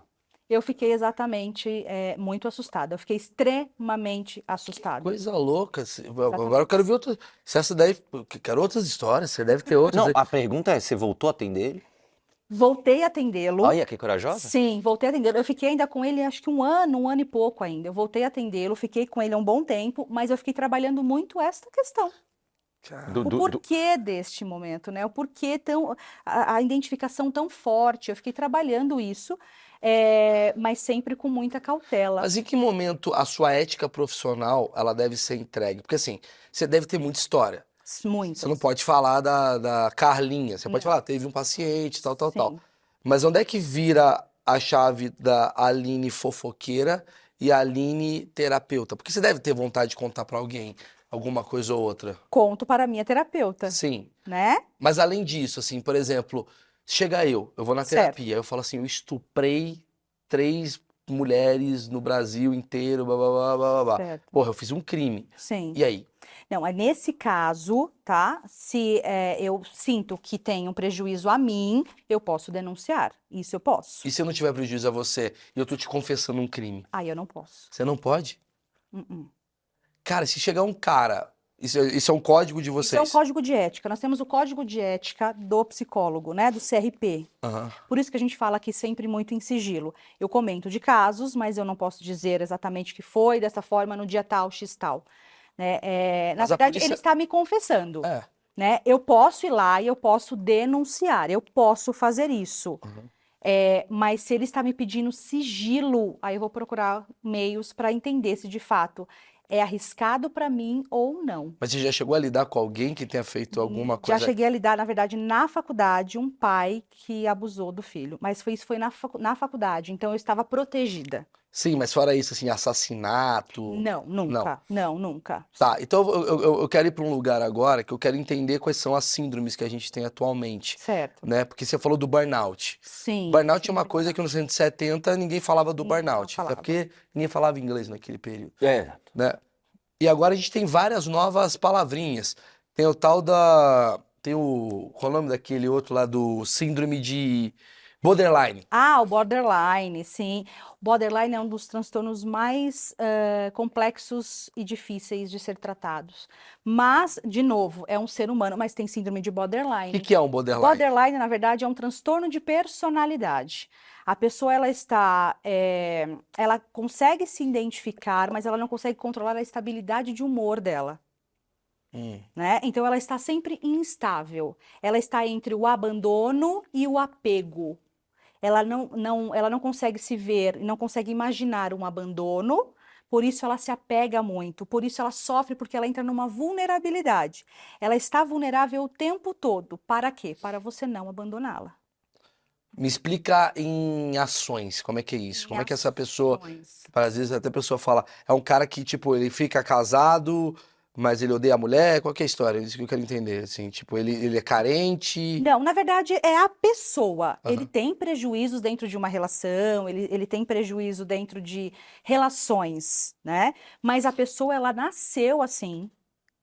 Eu fiquei exatamente muito assustada. Eu fiquei extremamente assustada. Coisa louca. Agora eu quero ver outras. Se essa daí. Quero outras histórias. Você deve ter outras. Não, aí. a pergunta é, você voltou a atender ele? Voltei a atendê-lo. Olha que corajosa. Sim, voltei a atendê-lo. Eu fiquei ainda com ele, acho que um ano e pouco ainda. Eu voltei a atendê-lo, fiquei com ele há um bom tempo, mas eu fiquei trabalhando muito esta questão. Cara, O porquê deste momento, né? O porquê a identificação tão forte. Eu fiquei trabalhando isso, mas sempre com muita cautela. Mas em que momento a sua ética profissional ela deve ser entregue? Porque assim, você deve ter muita história. Muito. Você não pode falar da Carlinha. Você pode Não. falar, teve um paciente, tal. Sim. Mas onde é que vira a chave da Aline fofoqueira e a Aline terapeuta? Porque você deve ter vontade de contar pra alguém alguma coisa ou outra. Conto para a minha terapeuta, Sim. né? Mas além disso, assim, por exemplo, chega eu vou na Certo. terapia, eu falo assim, eu estuprei 3 mulheres no Brasil inteiro, blá, blá, blá, blá, blá, blá. Certo. Porra, eu fiz um crime. Sim. E aí? Não, é nesse caso, tá? Se eu sinto que tem um prejuízo a mim, eu posso denunciar. Isso eu posso. E se eu não tiver prejuízo a você e eu tô te confessando um crime? Aí eu não posso. Você não pode? Uh-uh. Cara, se chegar um cara... Isso é um código de Isso é um vocês? código de ética. Nós temos o código de ética do psicólogo, né? Do CRP. Aham. Por isso que a gente fala aqui sempre muito em sigilo. Eu comento de casos, mas eu não posso dizer exatamente o que foi, dessa forma, no dia tal, X tal. Né? Na Mas a verdade, polícia- ele está me confessando. É. Né? Eu posso ir lá e eu posso denunciar, eu posso fazer isso. Uhum. Mas se ele está me pedindo sigilo, aí eu vou procurar meios para entender se de fato é arriscado para mim ou não. Mas você já chegou a lidar com alguém que tenha feito alguma Já coisa? cheguei a lidar, na verdade, na faculdade, um pai que abusou do filho. Mas isso foi na faculdade, então eu estava protegida. Sim, mas fora isso, assim, assassinato... Não, nunca. Não, nunca. Tá, então eu quero ir para um lugar agora que eu quero entender quais são as síndromes que a gente tem atualmente, Certo. né? Porque você falou do burnout. Sim. Burnout é uma coisa que nos anos 70 ninguém falava do Não burnout, falava. até porque ninguém falava inglês naquele período, É. né? E agora a gente tem várias novas palavrinhas. Tem o tal tem o... Qual é o nome daquele outro lá do síndrome de borderline? Ah, o borderline, sim. O borderline é um dos transtornos mais complexos e difíceis de ser tratados. Mas, de novo, é um ser humano, mas tem síndrome de O borderline. que é um borderline? Borderline, na verdade, é um transtorno de personalidade. A pessoa, ela consegue se identificar, mas ela não consegue controlar a estabilidade de humor dela. Né? Então, ela está sempre instável. Ela está entre o abandono e o apego. Ela não consegue se ver, não consegue imaginar um abandono, por isso ela se apega muito, por isso ela sofre, porque ela entra numa vulnerabilidade. Ela está vulnerável o tempo todo. Para quê? Para você não abandoná-la. Me explica em ações, como é que é isso? Como é que essa pessoa... Ações. Às vezes até a pessoa fala, é um cara que, tipo, ele fica casado, mas ele odeia a mulher, qual que é a história? Isso que eu quero entender, assim, tipo, ele é carente... Não, na verdade é a pessoa. Aham. Ele tem prejuízos dentro de uma relação, ele tem prejuízo dentro de relações, né? Mas a pessoa, ela nasceu assim,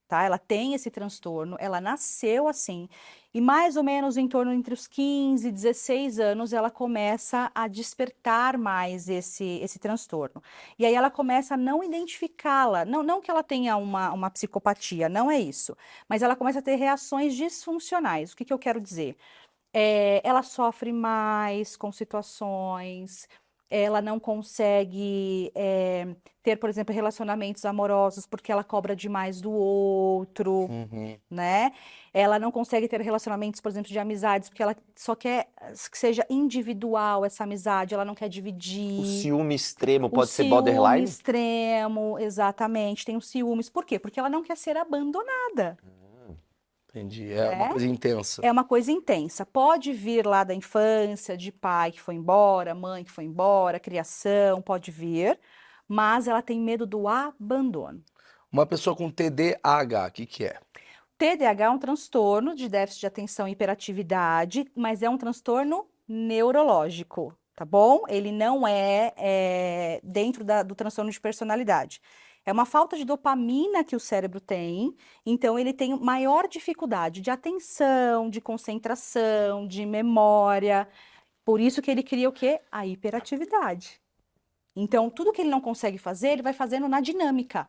tá? Ela tem esse transtorno, ela nasceu assim. E mais ou menos em torno entre os 15 e 16 anos, ela começa a despertar mais esse transtorno. E aí ela começa a não identificá-la. Não que ela tenha uma psicopatia, não é isso. Mas ela começa a ter reações disfuncionais. O que eu quero dizer? Ela sofre mais com situações, ela não consegue ter, por exemplo, relacionamentos amorosos porque ela cobra demais do outro, Uhum. né? Ela não consegue ter relacionamentos, por exemplo, de amizades porque ela só quer que seja individual essa amizade, ela não quer O dividir. ciúme extremo O pode ser ciúme borderline? extremo, exatamente, tem os ciúmes. Por quê? Porque ela não quer ser abandonada. Entendi, é uma coisa intensa. É uma coisa intensa. Pode vir lá da infância, de pai que foi embora, mãe que foi embora, criação, pode vir, mas ela tem medo do abandono. Uma pessoa com TDAH, o que é? TDAH é um transtorno de déficit de atenção e hiperatividade, mas é um transtorno neurológico, tá bom? Ele não é dentro do transtorno de personalidade. É uma falta de dopamina que o cérebro tem, então ele tem maior dificuldade de atenção, de concentração, de memória. Por isso que ele cria o quê? A hiperatividade. Então, tudo que ele não consegue fazer, ele vai fazendo na dinâmica.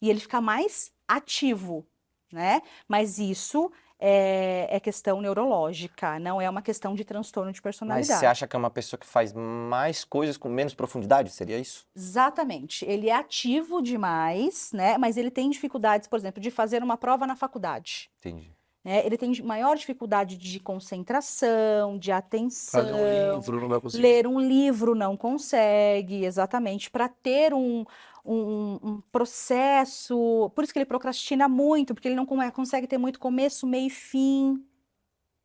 E ele fica mais ativo, né? Mas isso é questão neurológica, não é uma questão de transtorno de Mas personalidade. você acha que é uma pessoa que faz mais coisas com menos profundidade? Seria isso? Exatamente. Ele é ativo demais, né? Mas ele tem dificuldades, por exemplo, de fazer uma prova na faculdade. Entendi. Né? Ele tem maior dificuldade de concentração, de atenção. Pra ler um livro, não vai conseguir. Ler um livro não consegue, exatamente, para ter um processo. Por isso que ele procrastina muito, porque ele não consegue ter muito começo, meio e fim.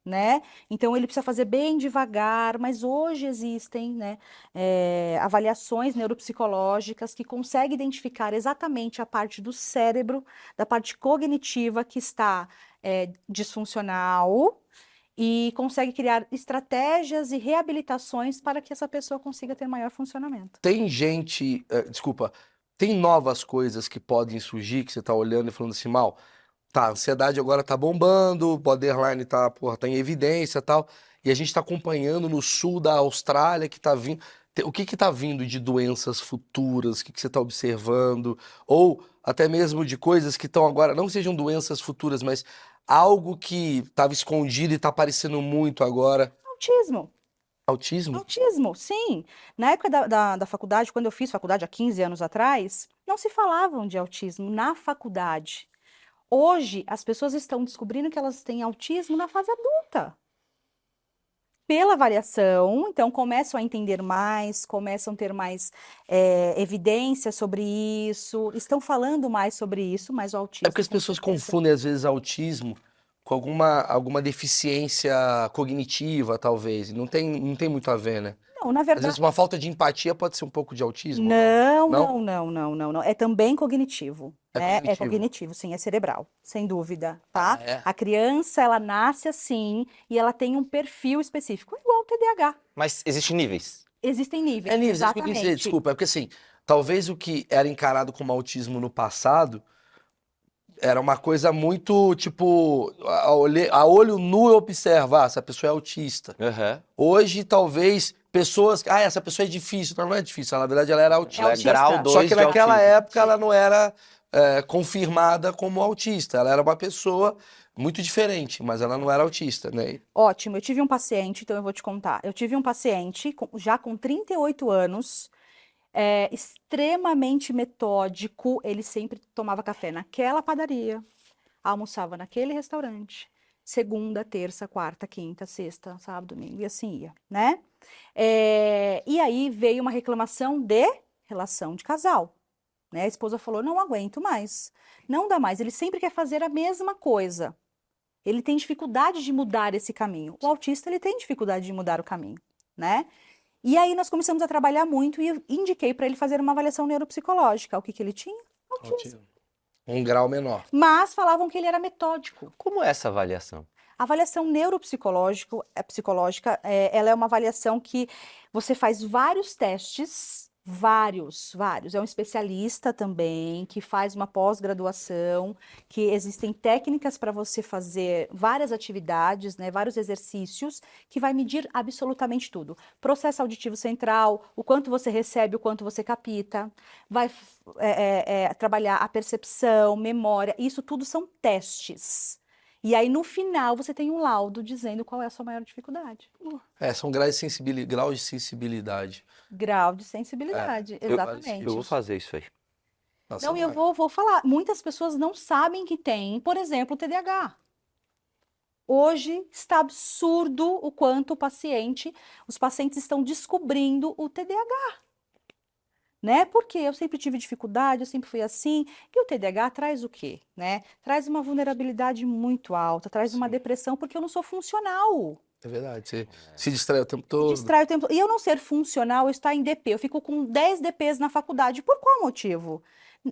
Né? Então ele precisa fazer bem devagar, mas hoje existem, né, avaliações neuropsicológicas que conseguem identificar exatamente a parte do cérebro, da parte cognitiva que está disfuncional e consegue criar estratégias e reabilitações para que essa pessoa consiga ter maior funcionamento. Tem gente, desculpa, tem novas coisas que podem surgir que você tá olhando e falando assim, mal, tá, a ansiedade agora tá bombando, o borderline tá, porra, tá em evidência e tal, e a gente tá acompanhando no sul da Austrália que tá vindo, o que que tá vindo de doenças futuras, o que que você tá observando, ou até mesmo de coisas que estão agora, não que sejam doenças futuras, mas algo que estava escondido e tá aparecendo muito agora. Autismo. Autismo? Autismo, sim. Na época da faculdade, quando eu fiz faculdade há 15 anos atrás, não se falavam de autismo na faculdade. Hoje, as pessoas estão descobrindo que elas têm autismo na fase adulta. Pela avaliação, então começam a entender mais, começam a ter mais evidências sobre isso, estão falando mais sobre isso, mas o É autismo, porque as com pessoas certeza. confundem, às vezes, autismo com alguma deficiência cognitiva, talvez. E não tem muito a ver, né? Não, na Às verdade. vezes, uma falta de empatia pode ser um pouco de autismo, ou não? Não? Não. É também cognitivo, É né? É cognitivo. cognitivo, sim, é cerebral, sem dúvida, Ah, tá? é? A criança, ela nasce assim e ela tem um perfil específico, igual o TDAH. Mas existem níveis. Existem níveis, É níveis, é isso que eu quis dizer, exatamente. desculpa. É porque, assim, talvez o que era encarado como autismo no passado era uma coisa muito, tipo, a olho nu eu observo, essa pessoa é autista. Aham. Hoje, talvez, pessoas. Ah, essa pessoa é difícil. Não, não é difícil. Na verdade, ela era autista. Ela é grau autista. 2 Só que de naquela autismo. época ela não era confirmada como autista. Ela era uma pessoa muito diferente, mas ela não era autista, né? Ótimo, eu tive um paciente, então eu vou te contar. Eu tive um paciente já com 38 anos, extremamente metódico, ele sempre tomava café naquela padaria, almoçava naquele restaurante, segunda, terça, quarta, quinta, sexta, sábado, domingo, e assim ia, né? E aí veio uma reclamação de relação de casal, né? A esposa falou, não aguento mais, não dá mais, ele sempre quer fazer a mesma coisa. Ele tem dificuldade de mudar esse caminho. O autista, ele tem dificuldade de mudar o caminho, né? E aí nós começamos a trabalhar muito e eu indiquei para ele fazer uma avaliação neuropsicológica. O que que ele tinha? Autismo. Autismo. Um grau menor. Mas falavam que ele era metódico. Como é essa avaliação? A avaliação psicológica, ela é uma avaliação que você faz vários testes, vários. É um especialista também que faz uma pós-graduação, que existem técnicas para você fazer várias atividades, né, vários exercícios, que vai medir absolutamente tudo. Processo auditivo central, o quanto você recebe, o quanto você capta, vai trabalhar a percepção, memória, isso tudo são testes. E aí, no final, você tem um laudo dizendo qual é a sua maior dificuldade. São graus de sensibilidade. Grau de sensibilidade, exatamente. Eu vou fazer isso aí. Nossa, Não, e eu vai. vou falar, muitas pessoas não sabem que tem, por exemplo, o TDAH. Hoje está absurdo o quanto os pacientes estão descobrindo o TDAH. Né? Porque eu sempre tive dificuldade, eu sempre fui assim. E o TDAH traz o quê? Né? Traz uma vulnerabilidade muito alta, traz uma depressão, porque eu não sou funcional. É verdade. Você se distrai o tempo Me todo. distrai o tempo. E eu não ser funcional, eu estar em DP. Eu fico com 10 DPs na faculdade. Por qual motivo?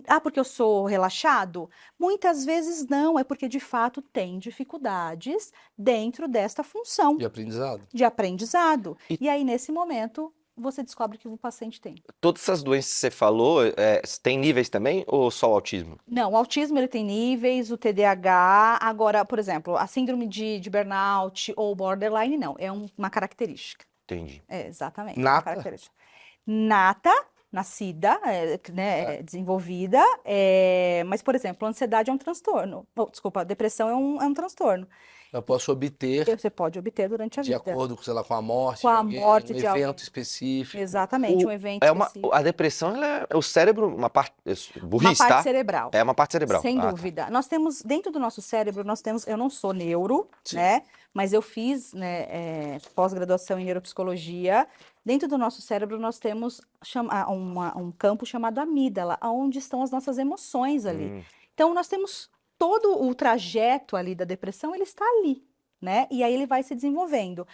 Ah, porque eu sou relaxado? Muitas vezes não, é porque de fato tem dificuldades dentro desta função De aprendizado. de aprendizado. E- E aí, nesse momento, você descobre que o paciente tem. Todas essas doenças que você falou, tem níveis também ou só o autismo? Não, o autismo ele tem níveis, o TDAH, agora, por exemplo, a síndrome de burnout ou borderline, não, é uma característica. Entendi. Exatamente. Nata? Uma característica. Nata, nascida, né, desenvolvida, mas, por exemplo, a ansiedade é um transtorno. Desculpa, a depressão é um transtorno. Eu posso obter Você pode obter durante a de vida. acordo com, sei lá, com a morte Com de a alguém, morte um de evento alguém. específico. Exatamente, um evento específico. A depressão, o cérebro, uma parte. Burrice, Uma parte tá? cerebral. É uma parte cerebral. Sem Ah, tá. dúvida. Nós temos, dentro do nosso cérebro, eu não sou neuro, Sim. né? Mas eu fiz, né, pós-graduação em neuropsicologia. Dentro do nosso cérebro, nós temos um campo chamado amígdala, onde estão as nossas emoções ali. Então, nós temos todo o trajeto ali da depressão, ele está ali, né? E aí ele vai se desenvolvendo.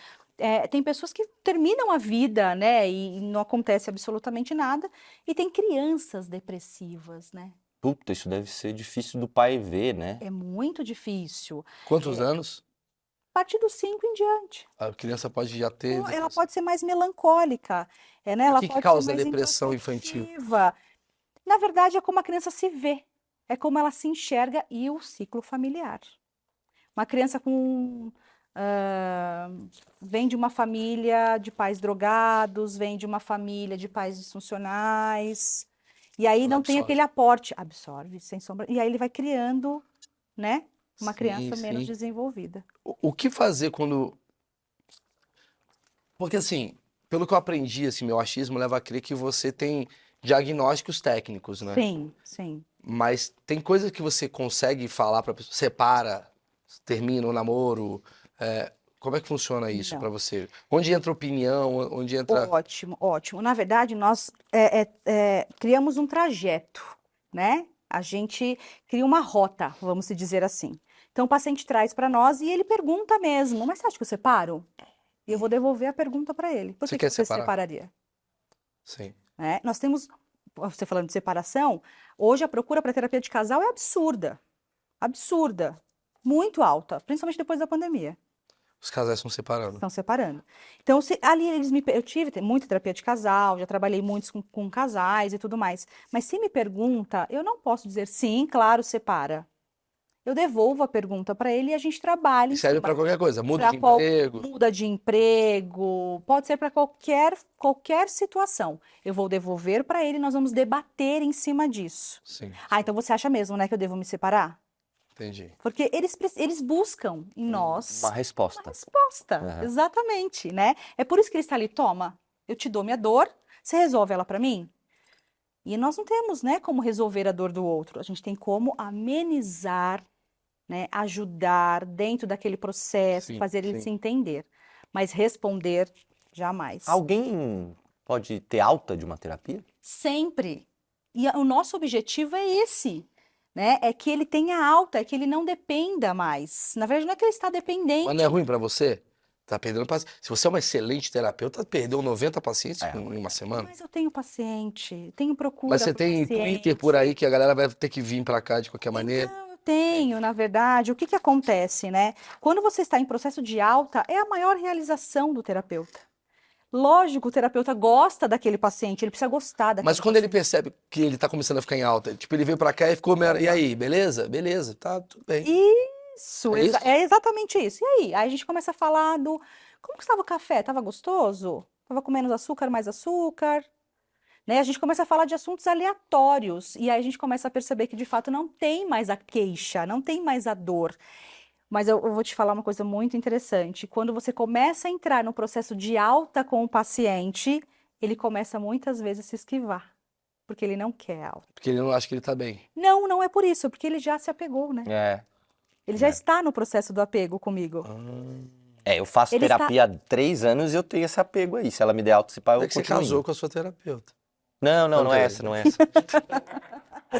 Tem pessoas que terminam a vida, né, e não acontece absolutamente nada, e tem crianças depressivas, né? Puta, isso deve ser difícil do pai ver, né? É muito difícil. Quantos anos? A partir dos 5 em diante. A criança pode já ter. Ela pode ser mais melancólica, né? Ela O que pode causa ser mais depressão infantil? introspectiva. Na verdade, é como a criança se vê, é como ela se enxerga e o ciclo familiar. Uma criança vem de uma família de pais drogados, vem de uma família de pais disfuncionais, e aí Ela não tem absorve. aquele aporte, absorve, sem sombra, e aí ele vai criando, né, uma Sim, criança menos sim. desenvolvida. O que fazer quando. Porque assim, pelo que eu aprendi, assim, meu achismo leva a crer que você tem diagnósticos técnicos, né? Sim, sim. Mas tem coisas que você consegue falar pra pessoa, separa, termina o namoro. Como é que funciona isso Não. pra você? Onde entra opinião? Onde entra. Ótimo, ótimo. Na verdade, nós criamos um trajeto, né? A gente cria uma rota, vamos se dizer assim. Então, o paciente traz para nós e ele pergunta mesmo, mas você acha que eu separo? E eu vou devolver a pergunta para ele. Por Você que quer que você separar? separaria? Sim. Né? Nós temos, você falando de separação, hoje a procura para terapia de casal é absurda. Absurda. Muito alta, principalmente depois da pandemia. Os casais estão separando. Estão separando. Então, ali eu tive muita terapia de casal, já trabalhei muitos com casais e tudo mais. Mas se me pergunta, eu não posso dizer sim, claro, separa. Eu devolvo a pergunta para ele e a gente trabalha E em serve cima. pra qualquer coisa. Muda Pra de emprego. muda de emprego, pode ser para qualquer situação. Eu vou devolver para ele e nós vamos debater em cima disso. Sim, Ah, então você acha mesmo, né, que eu devo me separar? entendi. Porque eles buscam em nós Uma resposta. resposta, Aham. exatamente, né? É por isso que ele está ali, toma, eu te dou minha dor, você resolve ela para mim? E nós não temos, né, como resolver a dor do outro, a gente tem como amenizar, né, ajudar dentro daquele processo, Sim, fazer ele sim. se entender, mas responder, jamais. Alguém pode ter alta de uma terapia? Sempre. E o nosso objetivo é esse, né? É que ele tenha alta, é que ele não dependa mais. Na verdade, não é que ele está dependente. Mas não é ruim pra você? Tá perdendo paciente. Se você é uma excelente terapeuta, perdeu 90 pacientes É, em uma semana. Mas eu tenho paciente, tenho procura Mas você por tem Twitter por paciente. aí que a galera vai ter que vir pra cá de qualquer maneira. Então, eu tenho, na verdade, o que que acontece, né? Quando você está em processo de alta, é a maior realização do terapeuta. Lógico, o terapeuta gosta daquele paciente, ele precisa gostar daquele Mas quando ele paciente. percebe que ele tá começando a ficar em alta, tipo, ele veio pra cá e ficou meio. E aí, beleza? Beleza, tá tudo bem. Isso, É isso? é exatamente isso. E aí? Aí a gente começa a falar do como que estava o café? Estava gostoso? Estava com menos açúcar, mais açúcar? Né? A gente começa a falar de assuntos aleatórios. E aí a gente começa a perceber que de fato não tem mais a queixa, não tem mais a dor. Mas eu vou te falar uma coisa muito interessante. Quando você começa a entrar no processo de alta com o paciente, ele começa muitas vezes a se esquivar, porque ele não quer alta. Porque ele não acha que ele tá bem. Não, não é por isso, porque ele já se apegou, né? É. Ele já É. está no processo do apego comigo. Eu faço Ele está- terapia há 3 anos e eu tenho esse apego aí. Se ela me der alta, se pá, eu É que você continuo casou indo. com a sua terapeuta. Não, Não, não é peraí. essa, não é essa.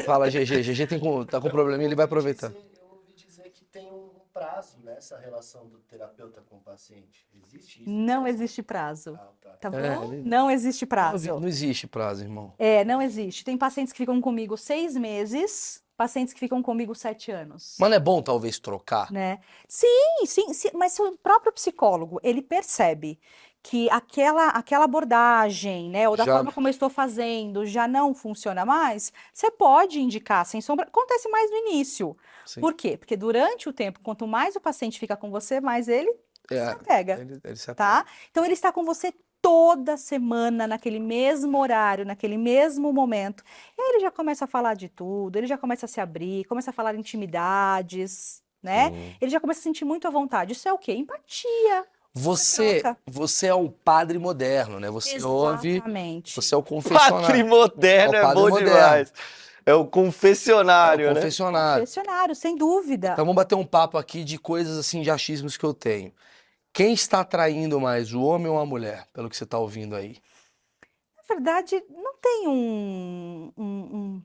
Fala, GG. GG tá com probleminha, ele vai aproveitar. Eu ouvi dizer que tem um prazo nessa relação do terapeuta com o paciente. Existe isso? Não existe prazo, Ah, tá. tá bom? É, Não existe prazo. Não existe prazo, irmão. Não existe. Tem pacientes que ficam comigo 6 meses, pacientes que ficam comigo 7 anos. Mas não é bom, talvez, trocar? Né? Sim, mas se o próprio psicólogo, ele percebe que aquela abordagem, né, ou da Já- forma como eu estou fazendo, já não funciona mais, você pode indicar, sem sombra. Acontece mais no início. Sim. Por quê? Porque durante o tempo, quanto mais o paciente fica com você, mais ele se É, apega, ele se apega. tá? Então, ele está com você toda semana, naquele mesmo horário, naquele mesmo momento. E aí ele já começa a falar de tudo, ele já começa a se abrir, começa a falar intimidades, né? Sim. Ele já começa a sentir muito à vontade. Isso é o quê? Empatia. Troca. Você é o padre moderno, né? Você ouve, Exatamente. você é o confessionário. Padre moderno É o é padre bom moderno. demais. É o É confessionário, o né? confessionário. Confessionário, sem dúvida. Então vamos bater um papo aqui de coisas assim, de achismos que eu tenho. Quem está atraindo mais, o homem ou a mulher, pelo que você está ouvindo aí? Na verdade, não tem um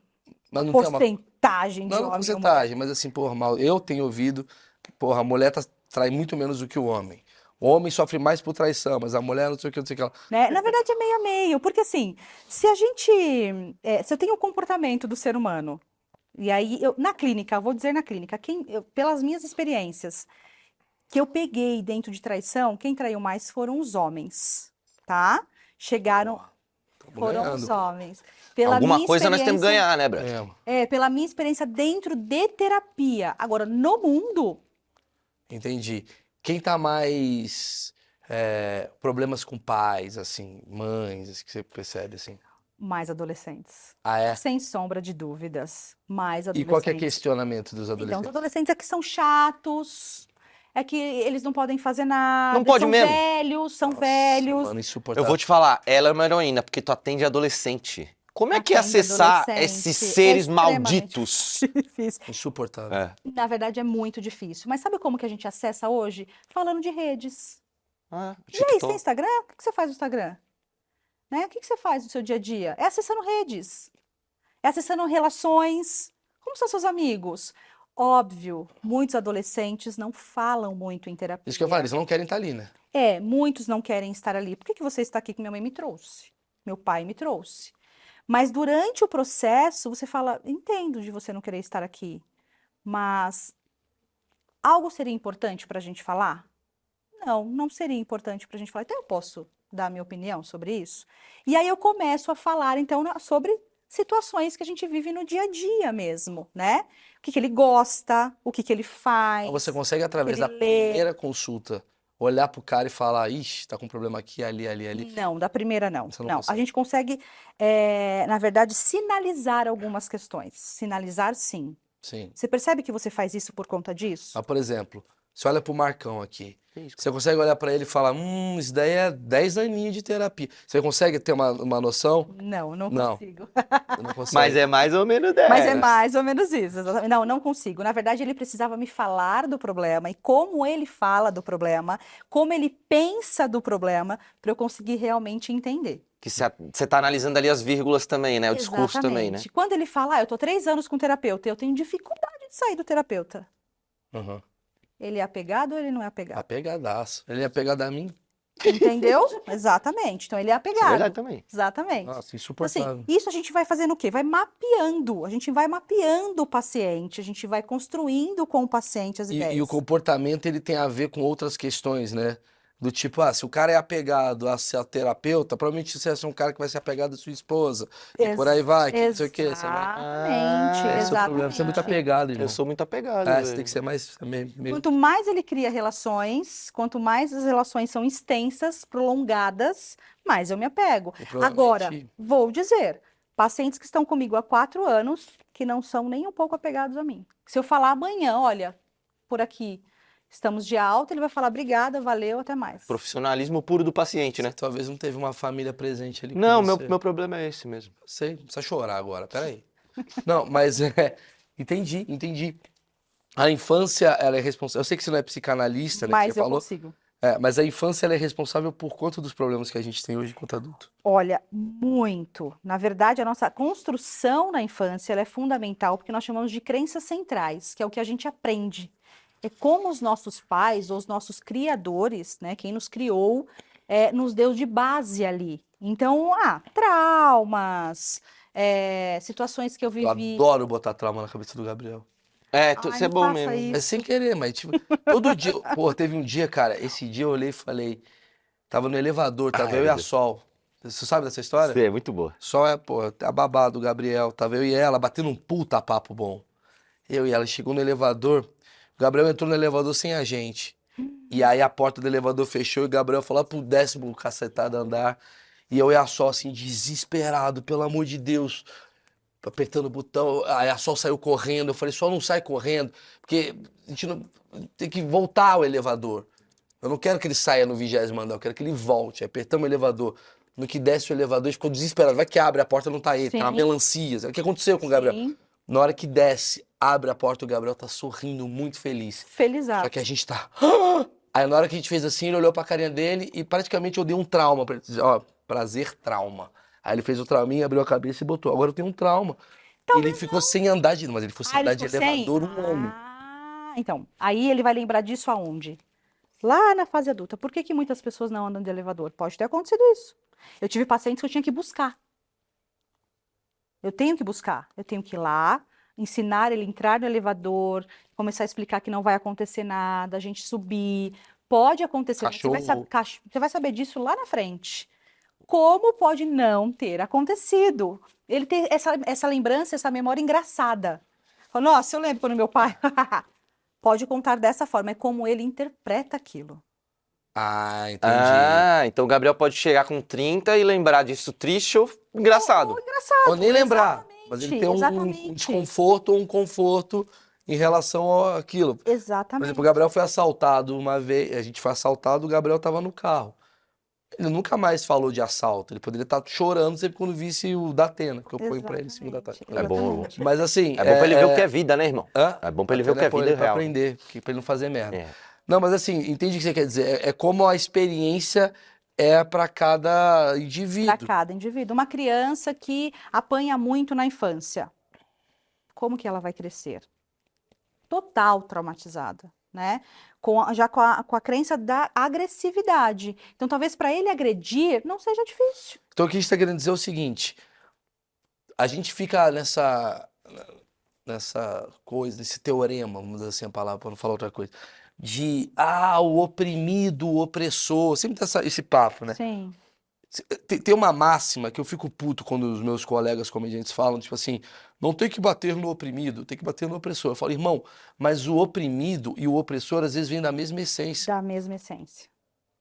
Mas não tem uma. porcentagem de Não é uma homem ou mulher. porcentagem, mas assim, porra, mal, eu tenho ouvido, porra, a mulher trai muito menos do que o homem. O homem sofre mais por traição, mas a mulher não sei o que, não sei o que lá. Né? Na verdade, é meio a meio, porque assim, se eu tenho o comportamento do ser humano, e aí, na clínica, eu vou dizer na clínica, pelas minhas experiências, que eu peguei dentro de traição, quem traiu mais foram os homens, tá? Chegaram, Tamo foram ganhando. os homens. Pela Alguma minha coisa nós temos que experiência- ganhar, né, Brad? pela minha experiência dentro de terapia. Agora, no mundo, Entendi. Quem tá mais problemas com pais, assim, mães, assim, que você percebe, assim? mais adolescentes. Ah, é? Sem sombra de dúvidas, mais E qual que é o adolescentes. questionamento dos Então, os adolescentes? adolescentes é que são chatos, é que eles não podem fazer nada, Não pode são mesmo? velhos, são Nossa, velhos. mano, Eu insuportável. vou te falar, ela é uma heroína, porque tu atende adolescente. Como é que é Atende acessar adolescente, esses seres é extremamente malditos? difícil. Insuportável. É. Na verdade, é muito difícil. Mas sabe como que a gente acessa hoje? Falando de redes. Ah, E aí, você tem TikTok. Instagram? O que você faz no Instagram? Né? O que você faz no seu dia a dia? É acessando redes. É acessando relações. Como são seus amigos? Óbvio, muitos adolescentes não falam muito em terapia. Isso que eu falei, eles não querem estar ali, né? Muitos não querem estar ali. Por que que você está aqui que minha mãe me trouxe? Meu pai me trouxe. Mas durante o processo, você fala, entendo de você não querer estar aqui, mas algo seria importante para a gente falar? Não, não seria importante para a gente falar. Então eu posso dar a minha opinião sobre isso? E aí eu começo a falar, então, sobre situações que a gente vive no dia a dia mesmo, né? O que que ele gosta, o que que ele faz, Você consegue, o que através ele da lê. primeira consulta, olhar pro cara e falar, ixi, tá com um problema aqui, ali, ali, ali. Não, da primeira não. Você não Não, a consegue. gente consegue, na verdade, sinalizar algumas questões. Sinalizar, sim. Sim. Você percebe que você faz isso por conta disso? Mas, por exemplo, você olha pro Marcão aqui. Que isso? Você consegue olhar pra ele e falar, isso daí é 10 aninhos de terapia. Você consegue ter uma noção? Não, não Não. consigo. Não consegue. Mas é mais ou menos 10. Mas é mais ou menos isso. Exatamente. Não, não consigo. Na verdade, ele precisava me falar do problema e como ele fala do problema, como ele pensa do problema, para eu conseguir realmente entender. Que você tá analisando ali as vírgulas também, né? O discurso também, né? Exatamente. Quando ele fala, eu tô 3 anos com terapeuta, eu tenho dificuldade de sair do terapeuta. Uhum. Ele é apegado ou ele não é apegado? Apegadaço. Ele é apegado a mim? Entendeu? Exatamente. Então, ele é Isso é verdade apegado. também. Exatamente. Nossa, Então, assim, insuportável. isso a gente vai fazendo o quê? Vai mapeando. A gente vai mapeando o paciente, a gente vai construindo com o paciente as E o ideias. comportamento, ele tem a ver com outras questões, né? Do tipo, se o cara é apegado a ser terapeuta, provavelmente você vai ser um cara que vai ser apegado à sua esposa. E por aí vai, que não sei o quê. Você vai... Exatamente, Esse é o problema, você é muito exatamente. apegado, irmão. Eu sou muito apegado, Você velho. tem que ser mais meio... Quanto mais ele cria relações, quanto mais as relações são extensas, prolongadas, mais eu me apego. E provavelmente- Agora, vou dizer, pacientes que estão comigo há 4 anos, que não são nem um pouco apegados a mim. Se eu falar amanhã, olha, por aqui estamos de alta, ele vai falar obrigada, valeu, até mais. Profissionalismo puro do paciente, né? Você talvez não teve uma família presente ali com Não, você. meu problema é esse mesmo. Sei, não precisa chorar agora, peraí. Não, mas entendi. A infância, ela é responsável. Eu sei que você não é psicanalista, né, que Mas você eu falou. consigo. Mas a infância, ela é responsável por conta dos problemas que a gente tem hoje enquanto adulto. Olha, muito. Na verdade, a nossa construção na infância ela é fundamental porque nós chamamos de crenças centrais, que é o que a gente aprende. É como os nossos pais ou os nossos criadores, né, quem nos criou, nos deu de base ali. Então, traumas, situações que eu Eu vivi. adoro botar trauma na cabeça do Gabriel. Isso é não bom faça mesmo. isso. Mas sem querer, mas tipo, todo dia. Pô, teve um dia, cara, esse dia eu olhei e falei. Tava no elevador, tava Ai, eu e meu a Deus. Sol. Você sabe dessa história? Isso é muito boa. Sol é, pô, a babá do Gabriel. Tava eu e ela batendo um puta papo bom. Eu e ela chegou no elevador. O Gabriel entrou no elevador sem a gente. E aí a porta do elevador fechou e o Gabriel foi lá pro 10º cacetado andar. E eu e a Sol, assim, desesperado, pelo amor de Deus, apertando o botão. Aí a Sol saiu correndo. Eu falei, Sol, não sai correndo, porque a gente não tem que voltar ao elevador. Eu não quero que ele saia no 20º andar, eu quero que ele volte. Aí apertamos o elevador. No que desce o elevador, ele ficou desesperado. Vai que abre a porta, não tá ele, tá uma Sim. melancia. O que aconteceu com o Gabriel? Sim, Na hora que desce, abre a porta, o Gabriel tá sorrindo, muito feliz. Só felizardo. que a gente tá... Aí na hora que a gente fez assim, ele olhou pra carinha dele e praticamente eu dei um trauma pra ele dizer, prazer, trauma. Aí ele fez o trauminha, abriu a cabeça e botou. Agora eu tenho um trauma. Ele ficou sem andar de... Mas ele ficou sem Ele andar de ficou sem? elevador um ano. Então, aí ele vai lembrar disso aonde? Lá na fase adulta. Por que que muitas pessoas não andam de elevador? Pode ter acontecido isso. Eu tive pacientes que eu tinha que buscar. Eu tenho que buscar. Eu tenho que ir lá, ensinar ele a entrar no elevador, começar a explicar que não vai acontecer nada, a gente subir. Pode acontecer, mas você vai saber disso lá na frente. Como pode não ter acontecido? Ele tem essa lembrança, essa memória engraçada. Fala, nossa, eu lembro quando meu pai... Pode contar dessa forma, é como ele interpreta aquilo. Ah, entendi. Ah, então o Gabriel pode chegar com 30 e lembrar disso triste ou engraçado. Ou engraçado, Ou nem lembrar, exatamente, mas ele tem um exatamente. desconforto ou um conforto em relação àquilo. Por Exatamente. exemplo, o Gabriel foi assaltado uma vez, a gente foi assaltado, o Gabriel estava no carro. Ele nunca mais falou de assalto, ele poderia estar chorando sempre quando visse o Datena, que eu ponho pra ele em cima da Datena. É bom. Exatamente. Mas assim... É bom pra ele ver o que é vida, né, irmão? Hã? É bom pra ele ver o que Até é vida pra real. aprender, pra ele não fazer merda. É. Não, mas assim, entende o que você quer dizer? É como a experiência é para cada Para indivíduo. cada indivíduo. Uma criança que apanha muito na infância, como que ela vai crescer? Total traumatizada, né? Já com a crença da agressividade. Então, talvez para ele agredir não seja difícil. Então o que a gente está querendo dizer é o seguinte: a gente fica nessa coisa, nesse teorema, vamos dizer assim a palavra, para não falar outra coisa, de o oprimido, o opressor, sempre tem esse papo, né? Sim. Tem uma máxima que eu fico puto quando os meus colegas comediantes falam, tipo assim, não tem que bater no oprimido, tem que bater no opressor. Eu falo, irmão, mas o oprimido e o opressor às vezes vêm da mesma essência. Da mesma essência.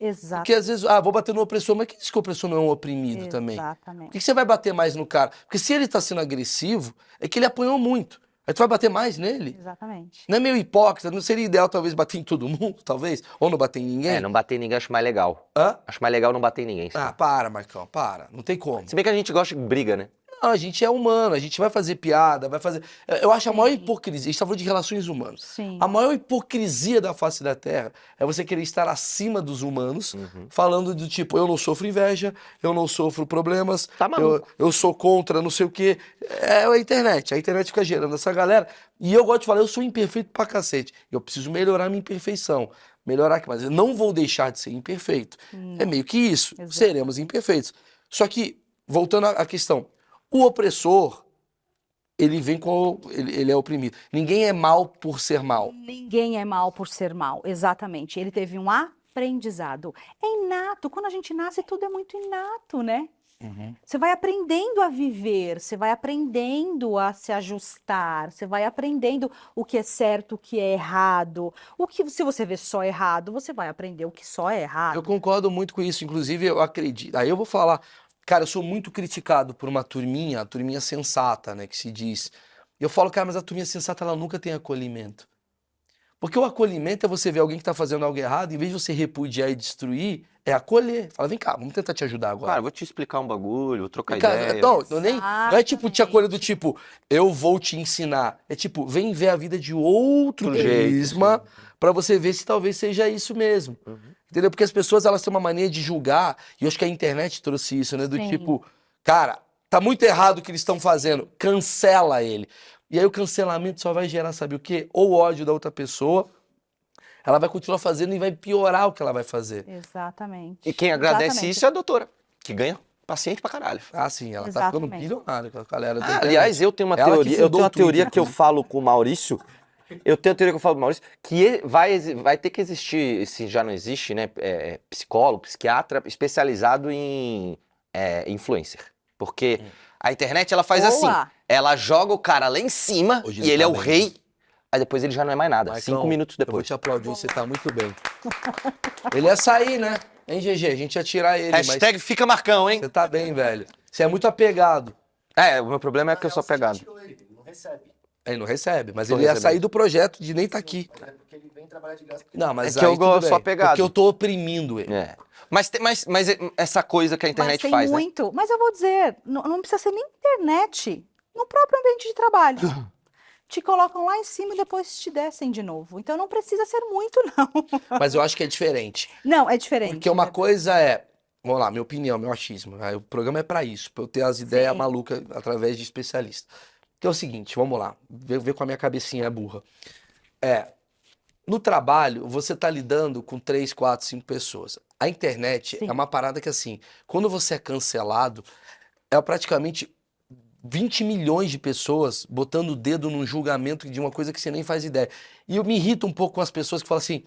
Exato. Porque às vezes, vou bater no opressor, mas quem diz que o opressor não é um oprimido também? Por Exatamente. que você vai bater mais no cara? Porque se ele tá sendo agressivo, é que ele apanhou muito. Aí tu vai bater mais nele? Exatamente. Não é meio hipócrita? Não seria ideal talvez bater em todo mundo, talvez? Ou não bater em ninguém? É, não bater em ninguém acho mais legal. Hã? Acho mais legal não bater em ninguém. Para, Marcão, para. Não tem como. Se bem que a gente gosta de briga, né? Não, a gente é humano, a gente vai fazer piada, vai fazer... Eu acho a maior Sim. hipocrisia, a gente tá falando de relações humanas. Sim. A maior hipocrisia da face da Terra é você querer estar acima dos humanos, Uhum. falando do tipo, eu não sofro inveja, eu não sofro problemas, Tá maluco. eu sou contra não sei o quê. É a internet fica gerando essa galera. E eu gosto de falar, eu sou imperfeito pra cacete. Eu preciso melhorar minha imperfeição. Melhorar aqui, mas eu não vou deixar de ser imperfeito. É meio que isso, Exato. seremos imperfeitos. Só que, voltando à questão, o opressor, ele vem com... Ele é oprimido. Ninguém é mal por ser mal. Ninguém é mal por ser mal, exatamente. Ele teve um aprendizado. É inato. Quando a gente nasce, tudo é muito inato, né? Você vai aprendendo a viver, você vai aprendendo a se ajustar, você vai aprendendo o que é certo, o que é errado. Se você vê só errado, você vai aprender o que só é errado. Eu concordo muito com isso. Inclusive, eu acredito... Aí eu vou falar... Cara, eu sou muito criticado por uma turminha, a turminha sensata, né, que se diz. Eu falo, cara, mas a turminha sensata, ela nunca tem acolhimento. Porque o acolhimento é você ver alguém que tá fazendo algo errado, em vez de você repudiar e destruir, é acolher. Fala, vem cá, vamos tentar te ajudar agora. Cara, vou te explicar um bagulho, vou trocar Cara, ideia. não é tipo te acolher do Exatamente. tipo, eu vou te ensinar. É tipo, vem ver a vida de outro Do jeito, prisma pra você ver se talvez seja isso mesmo. Entendeu? Porque as pessoas, elas têm uma mania de julgar, e eu acho que a internet trouxe isso, né? Do Sim. tipo, cara, tá muito errado o que eles estão fazendo, cancela ele. E aí o cancelamento só vai gerar, sabe o quê? Ou ódio da outra pessoa, ela vai continuar fazendo e vai piorar o que ela vai fazer. Exatamente. E quem agradece Exatamente. isso é a doutora, que ganha paciente pra caralho. Ah, sim, ela tá ficando Exatamente. bilionária com a galera da Aliás, internet. eu tenho uma Ela que teoria, eu fundou tenho uma o Twitter, teoria que eu inclusive. falo com o Maurício. Eu tenho a teoria que eu falo com o Maurício, que vai ter que existir, se já não existe, né, psicólogo, psiquiatra especializado em influencer. Porque a internet, ela faz assim, Boa. ela joga o cara lá em cima Hoje e ele ele tá é o bem. rei, aí depois ele já não é mais nada, Marcão, 5 minutos eu vou depois. te aplaudir, você tá muito bem. Ele ia sair, né? Hein, GG? A gente ia tirar ele, Hashtag fica Marcão, mas hein? você tá bem, velho. Você é muito apegado. O meu problema é que eu sou Na real, apegado. você tirou ele não recebe. Ele não recebe, mas Tô ele ia recebendo. sair do projeto de nem tá aqui. É porque ele vem trabalhar de graça. Não, mas É que eu aí tudo sou bem, apegado. porque eu tô oprimindo ele. É. Mas essa coisa que a Mas internet tem faz, né? muito. Mas eu vou dizer, não precisa ser nem internet. No próprio ambiente de trabalho. Te colocam lá em cima e depois te descem de novo. Então não precisa ser muito, não. Mas eu acho que é diferente. Não, é diferente. Porque uma coisa é... Vamos lá, minha opinião, meu achismo. O programa é pra isso, pra eu ter as ideias Sim. malucas através de especialista. Que é o seguinte, vamos lá, ver com a minha cabecinha burra. No trabalho, você tá lidando com 3, 4, 5 pessoas. A internet Sim. é uma parada que, assim, quando você é cancelado, é praticamente 20 milhões de pessoas botando o dedo num julgamento de uma coisa que você nem faz ideia. E eu me irrito um pouco com as pessoas que falam assim,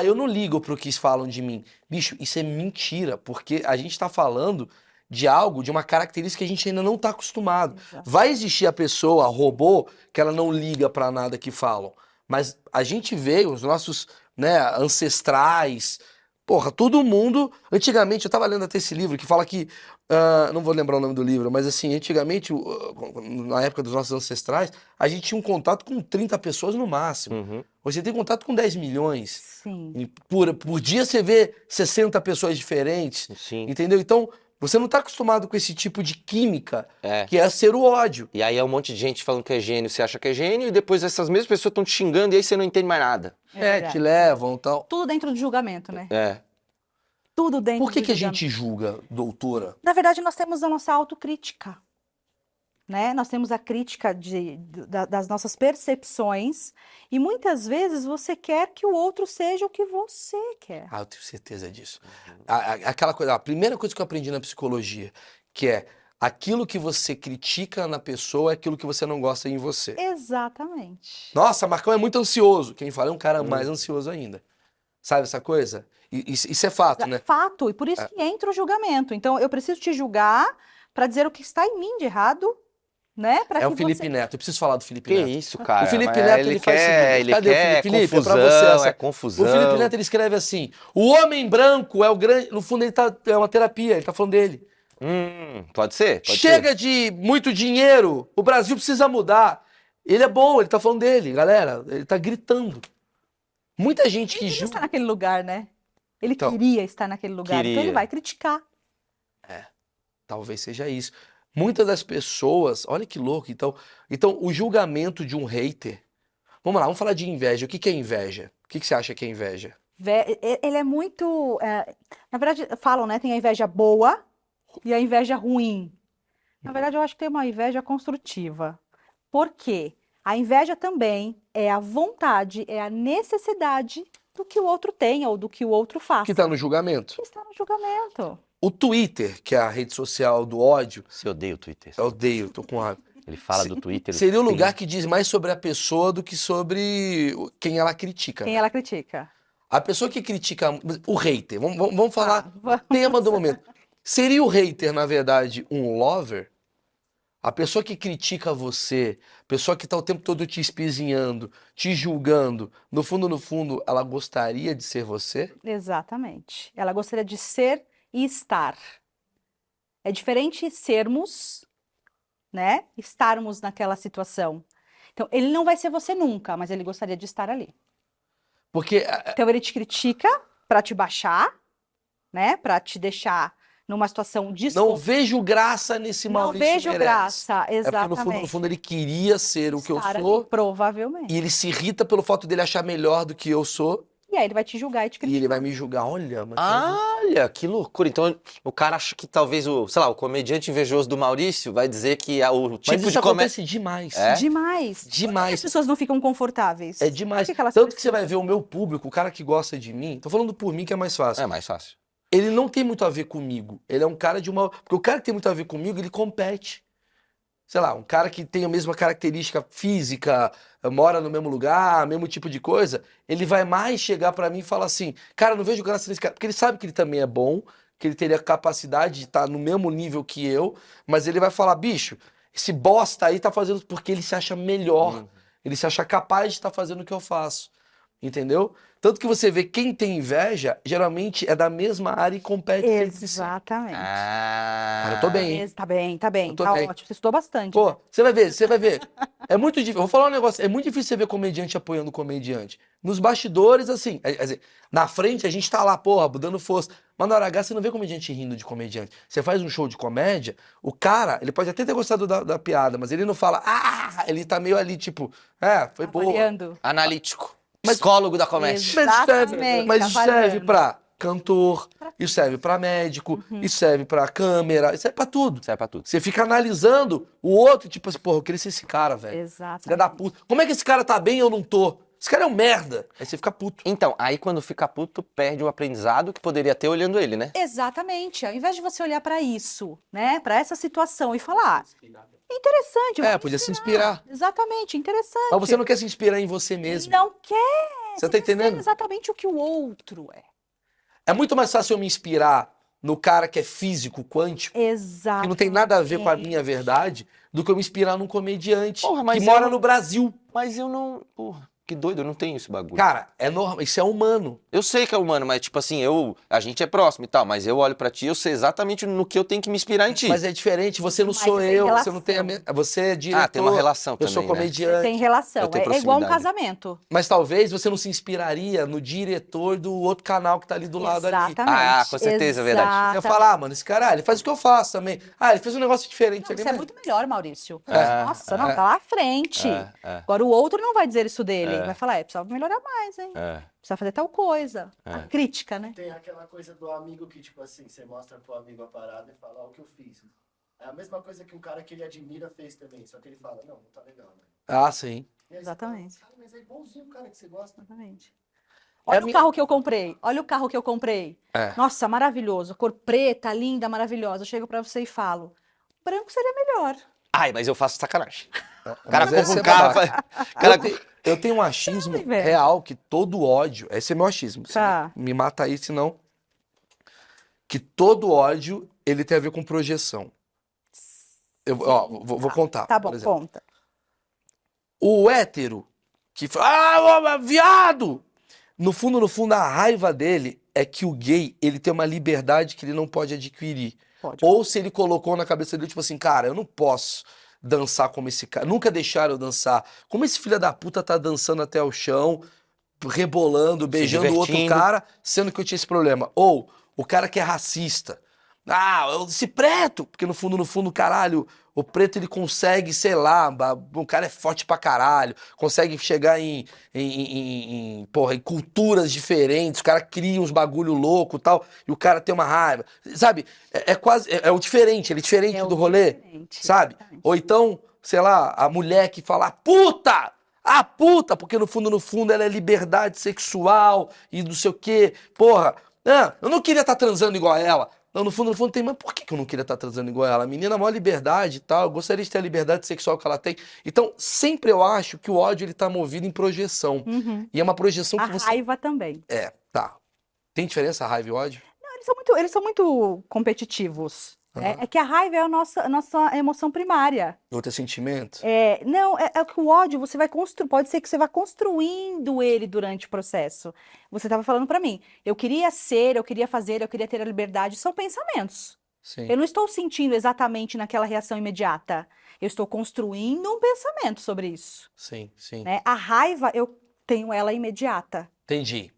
eu não ligo pro que falam de mim. Bicho, isso é mentira, porque a gente tá falando de algo, de uma característica que a gente ainda não tá acostumado. Exato. Vai existir a pessoa, a robô, que ela não liga pra nada que falam. Mas a gente veio, os nossos, né, ancestrais, porra, todo mundo... Antigamente, eu tava lendo até esse livro que fala que... não vou lembrar o nome do livro, mas assim, antigamente, na época dos nossos ancestrais, a gente tinha um contato com 30 pessoas no máximo. Uhum. Hoje você tem contato com 10 milhões. Sim. E por dia você vê 60 pessoas diferentes, Sim. entendeu? Então, você não tá acostumado com esse tipo de química, É. que é ser o ódio. E aí é um monte de gente falando que é gênio, você acha que é gênio, e depois essas mesmas pessoas estão te xingando e aí você não entende mais nada. verdade. Te levam e tal. Tudo dentro do julgamento, né? É. Tudo dentro Por que do que a julgamento. gente julga, doutora? Na verdade, nós temos a nossa autocrítica, né? Nós temos a crítica das nossas percepções e muitas vezes você quer que o outro seja o que você quer. Eu tenho certeza disso. Aquela coisa, a primeira coisa que eu aprendi na psicologia, que é aquilo que você critica na pessoa é aquilo que você não gosta em você. Exatamente. Nossa, Marcão é muito ansioso. Quem fala é um cara mais ansioso ainda. Sabe essa coisa? Isso é fato, né? Fato, e por isso que entra o julgamento. Então, eu preciso te julgar para dizer o que está em mim de errado, né? Para É que o Felipe você... Neto. Eu preciso falar do Felipe Que Neto. isso, cara? O Felipe Mas Neto, ele faz o seguinte, ele cadê o quer Felipe? É pra confusão, você essa. é confusão. O Felipe Neto, ele escreve assim, o homem branco é o grande... No fundo, é uma terapia, ele tá falando dele. Pode ser? Pode ser. Chega de muito dinheiro, o Brasil precisa mudar. Ele é bom, ele tá falando dele, galera. Ele tá gritando. Muita gente que Ele queria estar julga... naquele lugar, né? Ele Então, queria estar naquele lugar, então ele queria. vai criticar. Talvez seja isso. Muitas das pessoas, olha que louco, então o julgamento de um hater. Vamos lá, vamos falar de inveja. O que que é inveja? O que que você acha que é inveja? Ele é muito. Na verdade, falam, né? Tem a inveja boa e a inveja ruim. Na verdade, eu acho que tem uma inveja construtiva. Por quê? A inveja também é a vontade, é a necessidade do que o outro tem ou do que o outro faça. Que tá no julgamento. Que está no julgamento. O Twitter, que é a rede social do ódio, Você odeia o Twitter. eu odeio, tô com raiva. Ele fala do Twitter. Seria o tem- lugar que diz mais sobre a pessoa do que sobre quem ela critica. Quem né? ela critica. A pessoa que critica o hater, vamos falar vamos. tema do momento. Seria o hater, na verdade, um lover? A pessoa que critica você, a pessoa que tá o tempo todo te espizinhando, te julgando, no fundo, ela gostaria de ser você? Exatamente. Ela gostaria de ser e estar. É diferente sermos, né? Estarmos naquela situação. Então, ele não vai ser você nunca, mas ele gostaria de estar ali. Porque Então, ele te critica para te baixar, né? Para te deixar numa situação não desconfortável. vejo graça nesse Não Maurício vejo Meirelles. graça, É porque exatamente. no fundo ele queria ser o que eu Estar ali, sou provavelmente. e ele se irrita pelo fato dele achar melhor do que eu sou E aí ele vai te julgar e te e ele criticar. vai me julgar. Olha, mas Olha, que loucura. Então, o cara acha que talvez o comediante invejoso do Maurício vai dizer que o mas tipo isso de comédia... acontece demais. É? Demais. Por que as Demais. pessoas não ficam confortáveis? É demais. Por que elas Tanto que você vai precisam? ver o meu público, o cara que gosta de mim, tô falando por mim que é mais fácil. É mais fácil. Ele não tem muito a ver comigo. Ele é um cara de uma. Porque o cara que tem muito a ver comigo, ele compete. Sei lá, um cara que tem a mesma característica física, mora no mesmo lugar, mesmo tipo de coisa, ele vai mais chegar pra mim e falar assim: cara, eu não vejo graça nesse cara. Porque ele sabe que ele também é bom, que ele teria capacidade de estar no mesmo nível que eu, mas ele vai falar: bicho, esse bosta aí tá fazendo porque ele se acha melhor. Ele se acha capaz de estar fazendo o que eu faço. Entendeu? Tanto que você vê quem tem inveja, geralmente é da mesma área e compete sempre. Exatamente. Cara, eu tô bem, hein? Tá bem, tá bem. Eu tô Tá bem. ótimo. Você estudou bastante. Pô, né? você vai ver. É muito difícil. Vou falar um negócio. É muito difícil você ver comediante apoiando comediante. Nos bastidores, assim, quer dizer, na frente a gente tá lá, porra, dando força. Mas na hora H você não vê comediante rindo de comediante. Você faz um show de comédia, o cara, ele pode até ter gostado da piada, mas ele não fala, ele tá meio ali, tipo, foi boa. Avaliando. Analítico. Psicólogo da comédia. Exatamente, Mas isso serve avaliando. pra cantor, isso serve pra médico, isso serve pra câmera, isso serve pra tudo. Serve pra tudo. Você fica analisando o outro, tipo assim, porra, eu queria ser esse cara, velho. Exatamente. Filha da puta. Como é que esse cara tá bem e eu não tô? Esse cara é um merda. Aí você fica puto. Então, aí quando fica puto, perde o aprendizado que poderia ter olhando ele, né? Exatamente. Ao invés de você olhar para isso, né, para essa situação e falar, Interessante, eu vou me Podia se inspirar. Exatamente, interessante. Mas você não quer se inspirar em você mesmo. Não quer. Você tá quer ser entendendo? exatamente o que o outro é. É muito mais fácil eu me inspirar no cara que é físico, quântico, Exato. que não tem nada a ver com a minha verdade, do que eu me inspirar num comediante Porra, mas que eu mora não- no Brasil. Mas eu não... Porra, que doido, eu não tenho esse bagulho. Cara, é normal, isso é humano. Eu sei que é humano, mas tipo assim, a gente é próximo e tal, mas eu olho pra ti, eu sei exatamente no que eu tenho que me inspirar em ti. Mas é diferente, você não Mas sou tem eu, você relação. não tem você é diretor, tem uma relação eu sou também, né? comediante. Tem relação. Eu tenho É igual um proximidade. casamento. Mas talvez você não se inspiraria no diretor do outro canal que tá ali do lado ali. Exatamente. Ah, com certeza, é verdade. Eu ia Exatamente. falar, mano, esse cara, ele faz o que eu faço também. Ele fez um negócio diferente Não, ali, você é mas- muito melhor, Maurício. É, Nossa, não, tá lá à frente. É. Agora o outro não vai dizer isso dele. É. Vai falar, precisava melhorar mais, hein? É. Precisa fazer tal coisa. A crítica, né? Tem aquela coisa do amigo que, tipo assim, você mostra pro amigo a parada e fala, ó, o que eu fiz. É a mesma coisa que um cara que ele admira fez também, só que ele fala, não tá legal, né? Ah, sim. E aí você Exatamente. fala, cara, mas é igualzinho o cara que você gosta. Exatamente. Olha o minha- carro que eu comprei. Olha o carro que eu comprei. É. Nossa, maravilhoso. Cor preta, linda, maravilhosa. Eu chego pra você e falo, branco seria melhor. Ai, mas eu faço sacanagem. O Mas cara compra essa um é carro... babaca. cara... Eu tenho um achismo Sério, velho? real que todo ódio, esse é meu achismo, você Tá. me mata aí senão, que todo ódio, ele tem a ver com projeção. Vou contar, Tá por bom, exemplo. conta. O hétero que fala, viado! No fundo, a raiva dele é que o gay, ele tem uma liberdade que ele não pode adquirir. Pode. Ou se ele colocou na cabeça dele, tipo assim, cara, eu não posso dançar como esse cara. Nunca deixaram eu dançar. Como esse filho da puta tá dançando até o chão, rebolando, beijando o outro divertindo. cara, sendo que eu tinha esse problema. Ou o cara que é racista. Esse preto! Porque no fundo, caralho, o preto ele consegue, sei lá, o cara é forte pra caralho, consegue chegar em culturas diferentes, o cara cria uns bagulho louco e tal, e o cara tem uma raiva. Sabe? É quase. É o diferente, ele é diferente É o do rolê, diferente, sabe? exatamente. Ou então, sei lá, a mulher que fala, puta! Ah, puta! Porque no fundo ela é liberdade sexual e não sei o quê. Porra, eu não queria estar transando igual a ela. Não, no fundo tem, mas por que eu não queria estar transando igual a ela? A menina, a maior liberdade e tal, eu gostaria de ter a liberdade sexual que ela tem. Então, sempre eu acho que o ódio, ele tá movido em projeção. Uhum. E é uma projeção A que você... raiva também. Tá. Tem diferença raiva e ódio? Não, eles são muito competitivos. Aham. É que a raiva é a nossa emoção primária. Outro é sentimento? Não, é que o ódio você vai construir, pode ser que você vá construindo ele durante o processo. Você estava falando para mim, eu queria ser, eu queria fazer, eu queria ter a liberdade. São pensamentos. Sim. Eu não estou sentindo exatamente naquela reação imediata. Eu estou construindo um pensamento sobre isso, Sim. né? A raiva, eu tenho ela imediata, Entendi.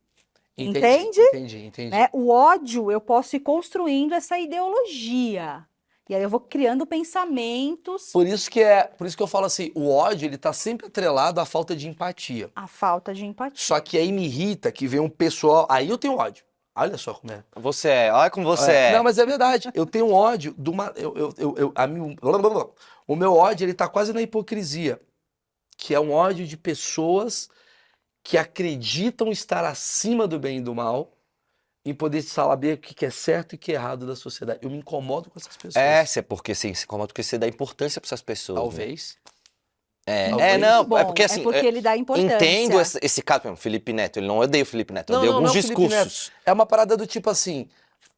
Entende? Entendi. né? O ódio, eu posso ir construindo essa ideologia. E aí eu vou criando pensamentos, Por isso que eu falo assim, o ódio, ele tá sempre atrelado à falta de empatia. a falta de empatia. Só que aí me irrita que vem um pessoal, aí eu tenho ódio. Olha só como é. Você é, olha como você é. Não, mas é verdade. Eu tenho ódio de uma. O meu ódio, ele tá quase na hipocrisia. Que é um ódio de pessoas que acreditam estar acima do bem e do mal, em poder saber o que é certo e o que é errado da sociedade. Eu me incomodo com essas pessoas. Porque sim, se incomoda porque você dá importância pra essas pessoas. Né? Talvez. É, Talvez. não, Bom, é porque assim, ele dá importância. entendo esse caso, por exemplo, Felipe Neto, ele não odeia o Felipe Neto, Não, odeia não, alguns não, Felipe discursos. É uma parada do tipo assim,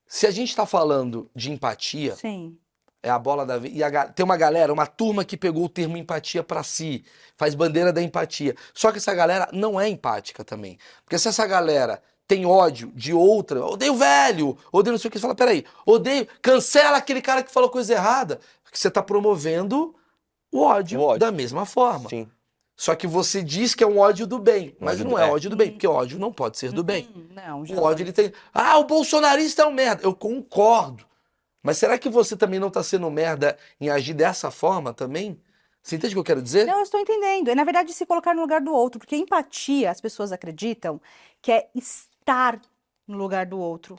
se a gente tá falando de empatia, Sim. é a bola da vez. E tem uma galera, uma turma que pegou o termo empatia pra si, faz bandeira da empatia. Só que essa galera não é empática também. Porque se essa galera tem ódio de outra, odeio velho, odeio não sei o que, você fala, peraí, odeio, cancela aquele cara que falou coisa errada. Porque você tá promovendo o ódio da mesma forma. Sim. Só que você diz que é um ódio do bem, mas ódio não do- é é. ódio do bem, porque ódio não pode ser do bem. Não, O ódio, ele tem. O bolsonarista é um merda. Eu concordo. Mas será que você também não tá sendo merda em agir dessa forma também? Você entende o que eu quero dizer? Não, eu estou entendendo. É, na verdade, se colocar no lugar do outro. Porque empatia, as pessoas acreditam que é estar no lugar do outro.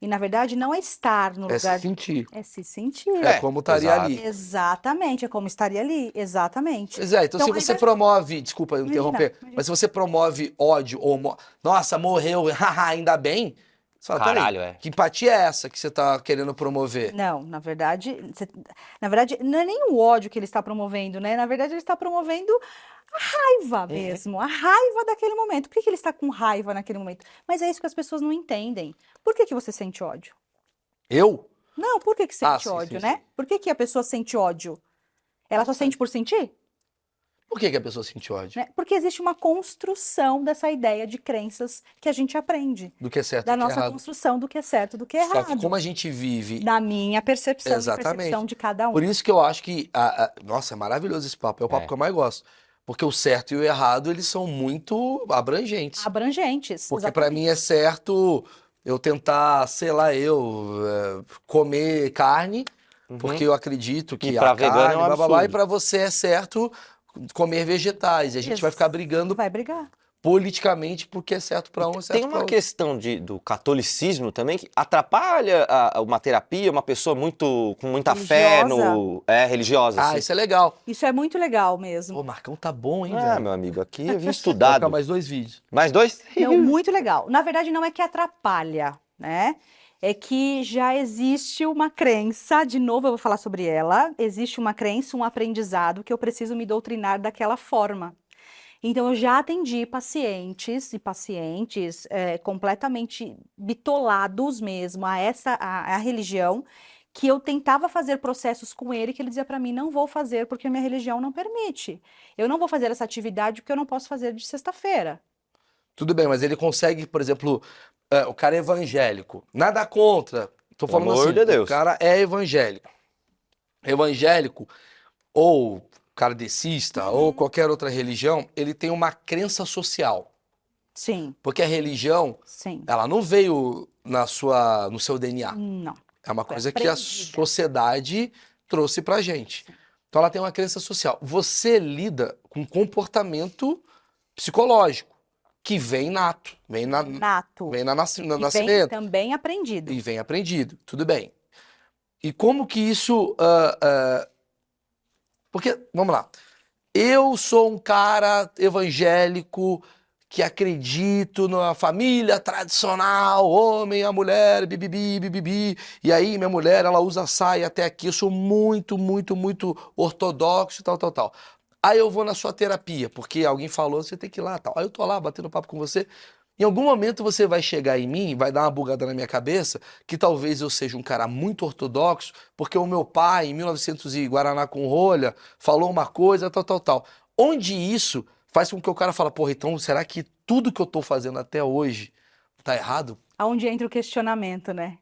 E, na verdade, não é estar no É lugar... se sentir. É se sentir. É como estaria exato. ali. Exatamente, é como estaria ali. Exatamente. Pois é, então se Então, você aí vai- promove, desculpa eu Imagina, interromper, imagina. mas se você promove ódio ou nossa, morreu, haha, ainda bem, Você fala, peraí, Caralho, é. que empatia é essa que você tá querendo promover? Não, na verdade, não é nem o ódio que ele está promovendo, né? Na verdade, ele está promovendo a raiva mesmo, a raiva daquele momento. Por que que ele está com raiva naquele momento? Mas é isso que as pessoas não entendem. Por que que você sente ódio? Eu? Não, por que que Ah, sente sim, ódio, sim, né? Por que que a pessoa sente ódio? Ela só sente por sentir? Por que que a pessoa sente ódio? Né? Porque existe uma construção dessa ideia de crenças que a gente aprende. Do que é certo e Da do que é nossa errado. construção do que é certo e do que é Só que errado. como a gente vive... Na minha percepção e Exatamente. percepção de cada um. Por isso que eu acho que... Nossa, é maravilhoso esse papo. É o papo É. que eu mais gosto. Porque o certo e o errado, eles são muito abrangentes. Abrangentes. Porque pra mim é certo eu tentar, sei lá, comer carne, porque eu acredito que pra a vegano é carne, um blá, blá, blá, e absurdo. pra você é certo comer vegetais. E a gente vai ficar brigando Vai brigar. politicamente porque é certo pra um e certo Tem pra uma outro. questão do catolicismo também que atrapalha uma terapia, uma pessoa com muita fé religiosa, Ah, assim. isso é legal. Isso é muito legal mesmo. Pô, Marcão tá bom, hein, Ah, velho? meu amigo, aqui eu vim Vai estudado. ficar mais 2 vídeos. Mais 2? Não, muito legal. Na verdade, não é que atrapalha, né? É que já existe uma crença, de novo eu vou falar sobre ela, existe uma crença, um aprendizado que eu preciso me doutrinar daquela forma. Então, eu já atendi pacientes e pacientes completamente bitolados mesmo a religião, que eu tentava fazer processos com ele, que ele dizia para mim, não vou fazer porque a minha religião não permite. Eu não vou fazer essa atividade porque eu não posso fazer de sexta-feira. Tudo bem, mas ele consegue, por exemplo, o cara é evangélico. Nada contra. Tô Pelo falando amor assim, de Deus. o cara é evangélico. Evangélico ou kardecista ou qualquer outra religião, ele tem uma crença social. Sim, Porque a religião, sim. ela não veio no seu DNA. Não. É uma Foi coisa que a aprendida. sociedade trouxe pra gente. Então ela tem uma crença social. Você lida com comportamento psicológico, que vem nato, Nato. vem no E vem nascimento também aprendido. e vem aprendido. Tudo bem. E como que isso... porque, vamos lá. Eu sou um cara evangélico que acredito na família tradicional, homem, a mulher, bibibi, bibibi. E aí minha mulher, ela usa saia até aqui. Eu sou muito, muito, muito ortodoxo, tal, tal, tal. Aí eu vou na sua terapia, porque alguém falou, você tem que ir lá, tal. Aí eu tô lá batendo papo com você. Em algum momento você vai chegar em mim, vai dar uma bugada na minha cabeça, que talvez eu seja um cara muito ortodoxo, porque o meu pai, em 1900 e Guaraná com rolha, falou uma coisa, tal, tal, tal. Onde isso faz com que o cara fala, porra, então será que tudo que eu tô fazendo até hoje tá errado? Aonde entra o questionamento, né?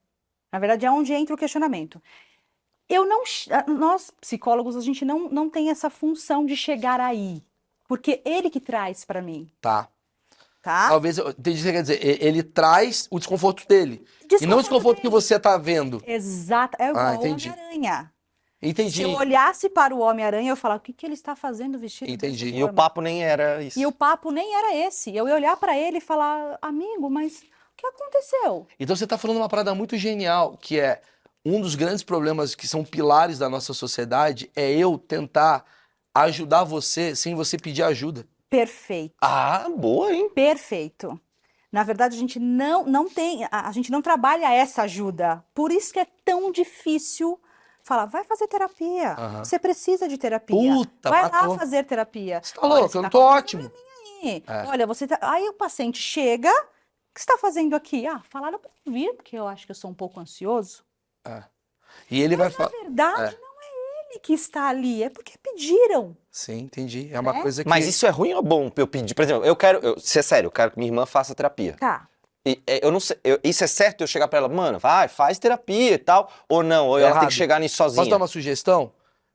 Na verdade, é onde entra o questionamento. Eu não, nós, psicólogos, a gente não tem essa função de chegar aí. Porque ele que traz para mim, Tá. tá? Talvez, entendi o que você quer dizer, ele traz o desconforto dele. E não o desconforto que você tá vendo. Exato. É igual ao entendi. Homem-Aranha. Entendi. Se eu olhasse para o Homem-Aranha, eu falava, o que que ele está fazendo vestido Entendi. dessa E o forma? papo nem era isso. E o papo nem era esse. Eu ia olhar para ele e falar, amigo, mas o que aconteceu? Então você tá falando uma parada muito genial, que é um dos grandes problemas que são pilares da nossa sociedade, é eu tentar ajudar você sem você pedir ajuda. Perfeito. Ah, boa, hein? Perfeito. Na verdade, a gente não tem, a gente não trabalha essa ajuda. Por isso que é tão difícil falar, vai fazer terapia. Aham. Você precisa de terapia. Puta, vai matou. lá fazer terapia. Você tá louco, você eu não tá tô com ótimo. aí. É. Olha, você tá... Aí o paciente chega, o que você está fazendo aqui? Ah, falaram para vir, porque eu acho que eu sou um pouco ansioso. E ele vai Na falar. verdade, não é ele que está ali, é porque pediram. Sim, entendi. É uma Né? coisa que. Mas isso é ruim ou bom pra eu pedir? Por exemplo, se é sério, eu quero que minha irmã faça terapia. Tá. Eu não sei, isso é certo eu chegar pra ela, mano, vai, faz terapia e tal, ou não, ou ela tem Errado. que chegar nisso sozinha. Posso dar uma sugestão?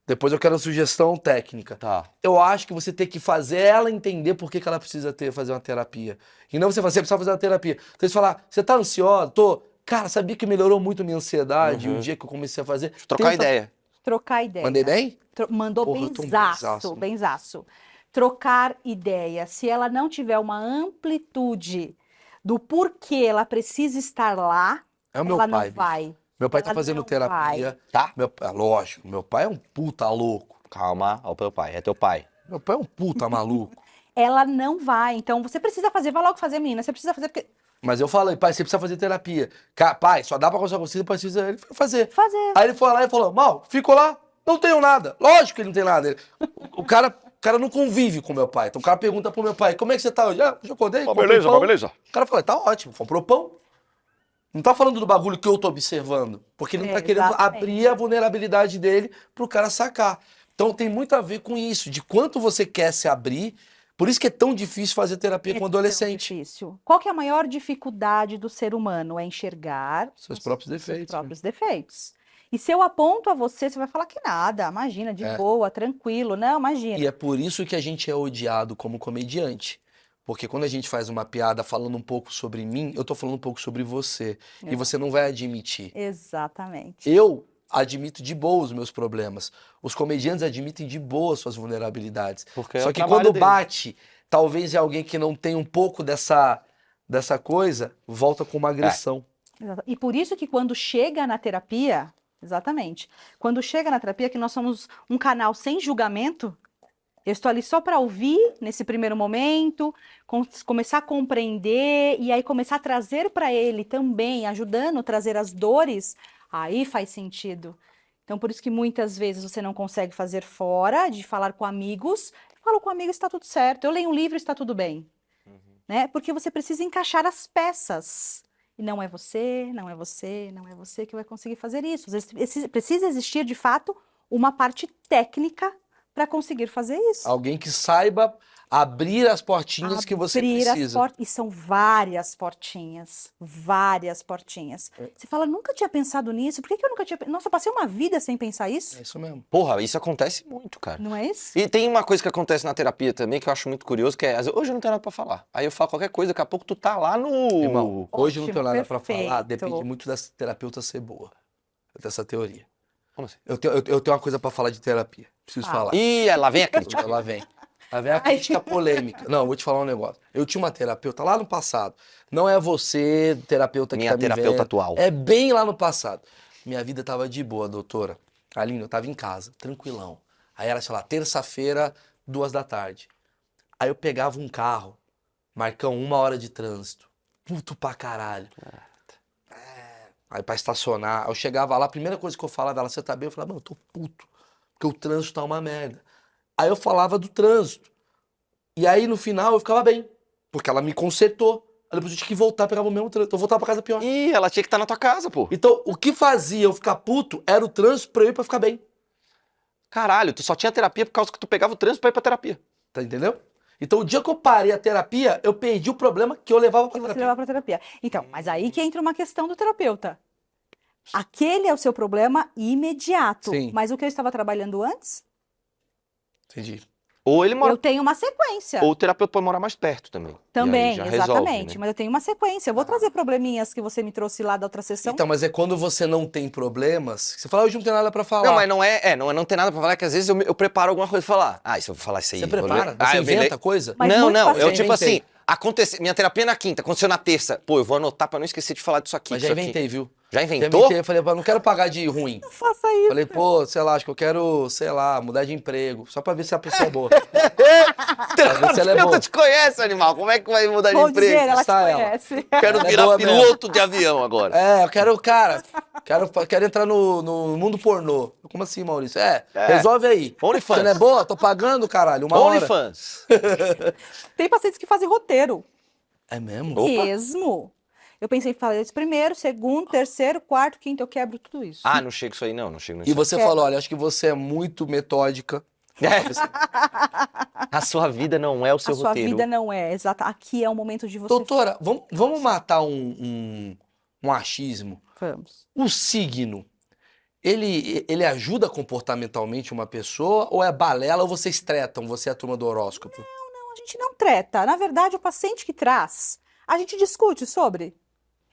Depois eu quero uma sugestão técnica. Tá. Eu acho que você tem que fazer ela entender por que ela precisa fazer uma terapia. E não você precisa fazer uma terapia. Então você falar, você tá ansiosa? Tô. Cara, sabia que melhorou muito a minha ansiedade o dia que eu comecei a fazer? Trocar Tenta- ideia. Trocar ideia. Mandei bem? Mandou Porra, eu tô um benzaço, benzaço. benzaço. Trocar ideia. Se ela não tiver uma amplitude do porquê ela precisa estar lá, É o meu ela pai, não bicho. vai. Meu pai tá Ela fazendo não terapia. Tá? Lógico, meu pai é um puta louco. Calma, ó, teu pai, é teu pai. Meu pai é um puta maluco. Ela não vai. Então, você precisa fazer, vai logo fazer, menina. Você precisa fazer, porque Mas eu falei, pai, você precisa fazer terapia. Pai, só dá pra conversar com você, precisa. Ele foi fazer. Fazer. Aí ele foi lá e falou, Mal, ficou lá, não tenho nada. Lógico que ele não tem nada. O cara não convive com meu pai. Então o cara pergunta pro meu pai, como é que você tá hoje? Ah, já acordei, comprei pão. beleza. O cara fala, tá ótimo, comprou pão. Não tá falando do bagulho que eu tô observando. Porque ele não tá querendo Exatamente. abrir a vulnerabilidade dele pro cara sacar. Então tem muito a ver com isso, de quanto você quer se abrir. Por isso que é tão difícil fazer terapia com Tão adolescente. difícil. Qual que é a maior dificuldade do ser humano? É enxergar Seus próprios seus defeitos. próprios defeitos. E se eu aponto a você, você vai falar que nada, imagina, de É. boa, tranquilo, não, imagina. E é por isso que a gente é odiado como comediante. Porque quando a gente faz uma piada falando um pouco sobre mim, eu tô falando um pouco sobre você. E Exato. você não vai admitir. Exatamente. Eu admito de boa os meus problemas. Os comediantes admitem de boa suas vulnerabilidades. Porque é Só o que trabalho quando deles. bate, talvez é alguém que não tem um pouco dessa coisa, volta com uma agressão. E por isso que quando chega na terapia, exatamente, quando chega na terapia, que nós somos um canal sem julgamento, eu estou ali só para ouvir nesse primeiro momento, começar a compreender e aí começar a trazer para ele também, ajudando a trazer as dores, aí faz sentido. Então, por isso que muitas vezes você não consegue fazer fora, de falar com amigos. Falo com amigos, está tudo certo. Eu leio um livro, está tudo bem. Né? Porque você precisa encaixar as peças. E não é você, não é você, não é você que vai conseguir fazer isso. Às vezes precisa existir, de fato, uma parte técnica para conseguir fazer isso. Alguém que saiba abrir as portinhas que você Abrir as precisa. portas. E são várias portinhas. Várias portinhas. Você fala, nunca tinha pensado nisso? Por que que eu nunca tinha... Nossa, eu passei uma vida sem pensar isso? É isso mesmo. Porra, isso acontece muito, cara. Não é isso? E tem uma coisa que acontece na terapia também que eu acho muito curioso, que é, hoje eu não tenho nada pra falar. Aí eu falo qualquer coisa, daqui a pouco tu tá lá no... Irmão, hoje eu não Ótimo, tenho nada pra falar, perfeito. depende muito da terapeuta ser boa. Eu tenho essa teoria. Como assim? Eu tenho uma coisa pra falar de terapia. Preciso Fala. falar. Ih, lá vem a crítica. Lá vem. Lá vem a crítica polêmica. Não, eu vou te falar um negócio. Eu tinha uma terapeuta lá no passado. Não é você, terapeuta que Minha tá me terapeuta vendo. atual. É bem lá no passado. Minha vida tava de boa, doutora. Aline, eu tava em casa, tranquilão. Aí era, sei lá, terça-feira, 2 da tarde. Aí eu pegava um carro, Marcão, 1 hora de trânsito. Puto pra caralho. Aí pra estacionar, eu chegava lá, a primeira coisa que eu falava, ela, você tá bem? Eu falava, mano, eu tô puto, porque o trânsito tá uma merda. Aí eu falava do trânsito. E aí no final eu ficava bem, porque ela me consertou. Aí depois eu tinha que voltar, pegava o mesmo trânsito, eu voltava pra casa pior. Ih, ela tinha que estar na tua casa, pô. Então, o que fazia eu ficar puto era o trânsito pra eu ir pra ficar bem. Caralho, tu só tinha terapia por causa que tu pegava o trânsito pra ir pra terapia. Tá entendendo? Então, o dia que eu parei a terapia, eu perdi o problema que eu levava pra Que você terapia. levar para terapia. Então, mas aí que entra uma questão do terapeuta. Aquele é o seu problema imediato. Sim. Mas o que eu estava trabalhando antes, Entendi. Ou ele mora... eu tenho uma sequência. Ou o terapeuta pode morar mais perto também. E aí Também, já exatamente. resolve, né? Mas eu tenho uma sequência. Eu vou trazer probleminhas que você me trouxe lá da outra sessão. Então, mas é quando você não tem problemas, você fala, hoje não tem nada pra falar. Não, mas não tem nada pra falar, que às vezes eu preparo alguma coisa pra falar. Ah, e se eu falar isso aí... Você vou ler- prepara? Ah, Você eu me le- inventa coisa? Mas não, muito não, eu paciente. tipo assim, Inventei. minha terapia é na quinta, aconteceu na terça. Pô, eu vou anotar pra não esquecer de falar disso aqui. Mas disso já aqui. inventei, viu? Já Já inventou? inventei, eu falei, pô, não quero pagar de ruim. Não faça isso. Falei, pô, sei lá, acho que eu quero, sei lá, mudar de emprego. Só pra ver se a pessoa é boa. O ver se ela é boa. terapeuta te conhece, animal. Como é que vai mudar de Vou emprego? dizer, ela te está ela. conhece. Quero Ela é virar boa mesmo. piloto de avião agora. É, eu quero, cara, quero entrar no mundo pornô. Como assim, Maurício? Resolve aí. OnlyFans. Você não é boa? Tô pagando, caralho, 1 hora. OnlyFans. Tem pacientes que fazem roteiro. É mesmo? Opa. Mesmo. Eu pensei em fazer isso primeiro, segundo, terceiro, quarto, quinto, eu quebro tudo isso. Ah, não chega isso aí não chega E nisso. você Quero. falou, olha, acho que você é muito metódica. A sua vida não é o seu A sua roteiro. vida não é, exata. Aqui é o momento de você... Doutora, vamos matar um achismo. Vamos. O signo, ele ajuda comportamentalmente uma pessoa ou é balela ou vocês tretam, você é a turma do horóscopo? A gente não treta. Na verdade, o paciente que traz, a gente discute sobre.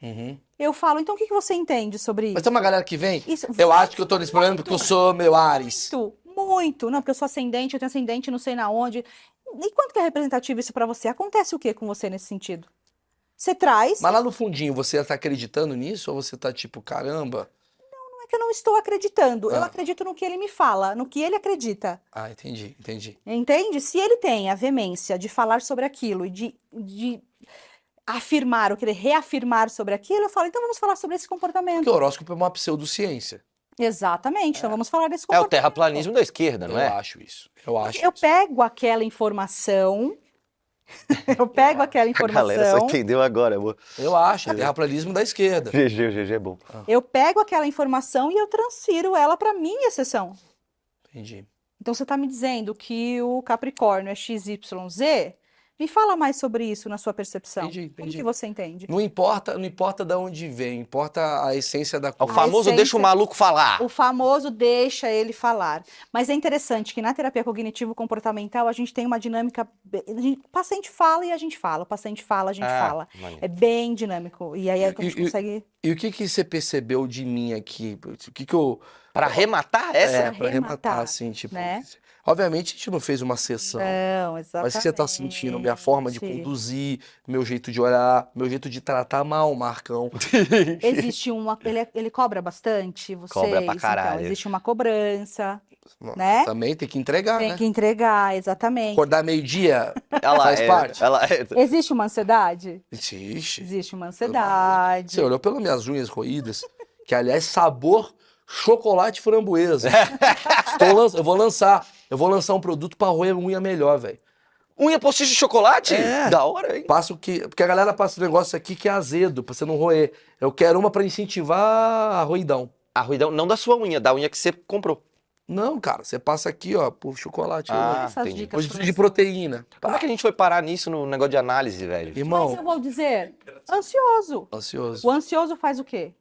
Uhum. Eu falo, então o que que você entende sobre isso? Mas tem uma galera que vem, Isso, eu acho que eu tô nesse problema porque eu sou meu Ares. muito. Não, porque eu sou ascendente, eu tenho ascendente não sei na onde. E quanto que é representativo isso pra você? Acontece o que com você nesse sentido? Você traz, Mas lá no fundinho, você tá acreditando nisso ou você tá tipo, caramba? não é que eu não estou acreditando. Eu Ah. acredito no que ele me fala, no que ele acredita. Ah, entendi. Entende? Se ele tem a veemência de falar sobre aquilo e de afirmar ou querer reafirmar sobre aquilo, eu falo, então vamos falar sobre esse comportamento. Porque o horóscopo é uma pseudociência. Exatamente, então vamos falar desse É o comportamento. terraplanismo da esquerda, não Eu é? acho isso. Eu acho Eu isso. pego aquela informação, eu pego aquela A galera só informação, entendeu agora, amor. Eu acho. É terraplanismo da esquerda. GG é bom. eu pego aquela informação e eu transfiro ela para minha exceção. Entendi. Então você está me dizendo que o Capricórnio é XYZ? Me fala mais sobre isso na sua percepção. Entendi, Como entendi. que você entende? Não importa de onde vem, importa a essência da O coisa. famoso essência- deixa o maluco falar. O famoso deixa ele falar. Mas é interessante que na terapia cognitivo-comportamental a gente tem uma dinâmica. O paciente fala e a gente fala. O paciente fala, a gente fala. maneiro. É bem dinâmico. E aí a gente E- consegue. E o que você percebeu de mim aqui? O que eu... Pra arrematar essa? É, pra arrematar, arrematar, assim, tipo... né? Obviamente a gente não fez uma sessão. Não, Mas exatamente. o que você tá sentindo? Minha forma de conduzir, meu jeito de olhar, meu jeito de tratar mal o Marcão. Existe uma. Ele cobra bastante, vocês. Cobra pra Então, caralho. existe uma cobrança, né? Também tem que entregar, Tem né? que entregar, exatamente. Acordar meio-dia Ela faz parte. Existe uma ansiedade? Ixi. Existe uma ansiedade. Você olhou pelas minhas unhas roídas, que aliás, sabor chocolate framboesa. Eu vou lançar um produto pra roer unha melhor, velho. Unha postiça de chocolate? É. Da hora, hein? Porque a galera passa um negócio aqui que é azedo, pra você não roer. Eu quero uma pra incentivar a roidão. A ruidão, não da sua unha, da unha que você comprou. Não, cara, você passa aqui, ó, por chocolate. Ah, Essas entendi. dicas Hoje pra precisa de você. proteína. Como é que a gente foi parar nisso no negócio de análise, velho? Mas Irmão, eu vou dizer, ansioso. ansioso. O ansioso faz o quê?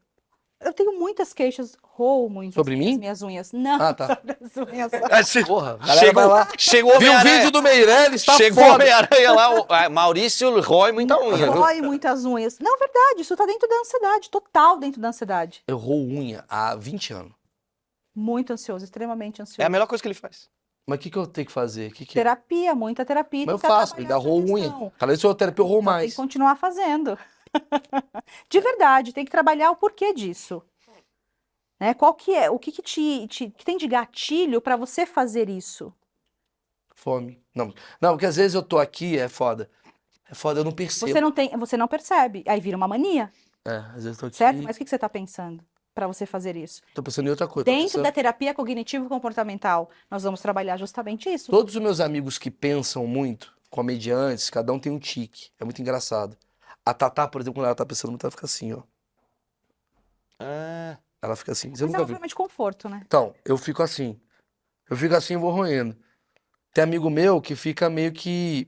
Eu tenho muitas queixas, roo muito Sobre as mim? minhas unhas. Não, Ah, tá. sobre as unhas. Porra, a galera vai lá. Chegou o Viu o Homem-Aranha. vídeo do Meirelles, tá Chegou o foda. Homem-Aranha lá, Maurício rói muita unha. viu? Rói muitas unhas. Não, verdade, isso tá dentro da ansiedade, total dentro da ansiedade. Eu roo unha há 20 anos. Muito ansioso, extremamente ansioso. É a melhor coisa que ele faz. Mas o que eu tenho que fazer? Terapia, muita terapia. Mas eu tentar faço, me dá trabalhar roo essa unha. questão. Cada vez que eu terapia, eu roo Então, tem mais. que continuar fazendo. De verdade, tem que trabalhar o porquê disso. Né? Qual que é? O que que tem de gatilho para você fazer isso? Fome. Não, porque às vezes eu tô aqui, é foda. É foda, eu não percebo. Você não percebe, aí vira uma mania, É, às vezes eu tô aqui, certo? Mas o que você está pensando para você fazer isso? tô pensando em outra coisa. Tô Dentro pensando- da terapia cognitivo-comportamental, nós vamos trabalhar justamente isso. Todos os meus amigos que pensam muito, comediantes, cada um tem um tique. É muito engraçado. A Tatá, por exemplo, quando ela tá pensando muito, ela fica assim, ó. Ah, Ela fica assim. Você Mas é nunca um viu? problema de conforto, né? Então, eu fico assim. Eu fico assim e vou roendo. Tem amigo meu que fica meio que...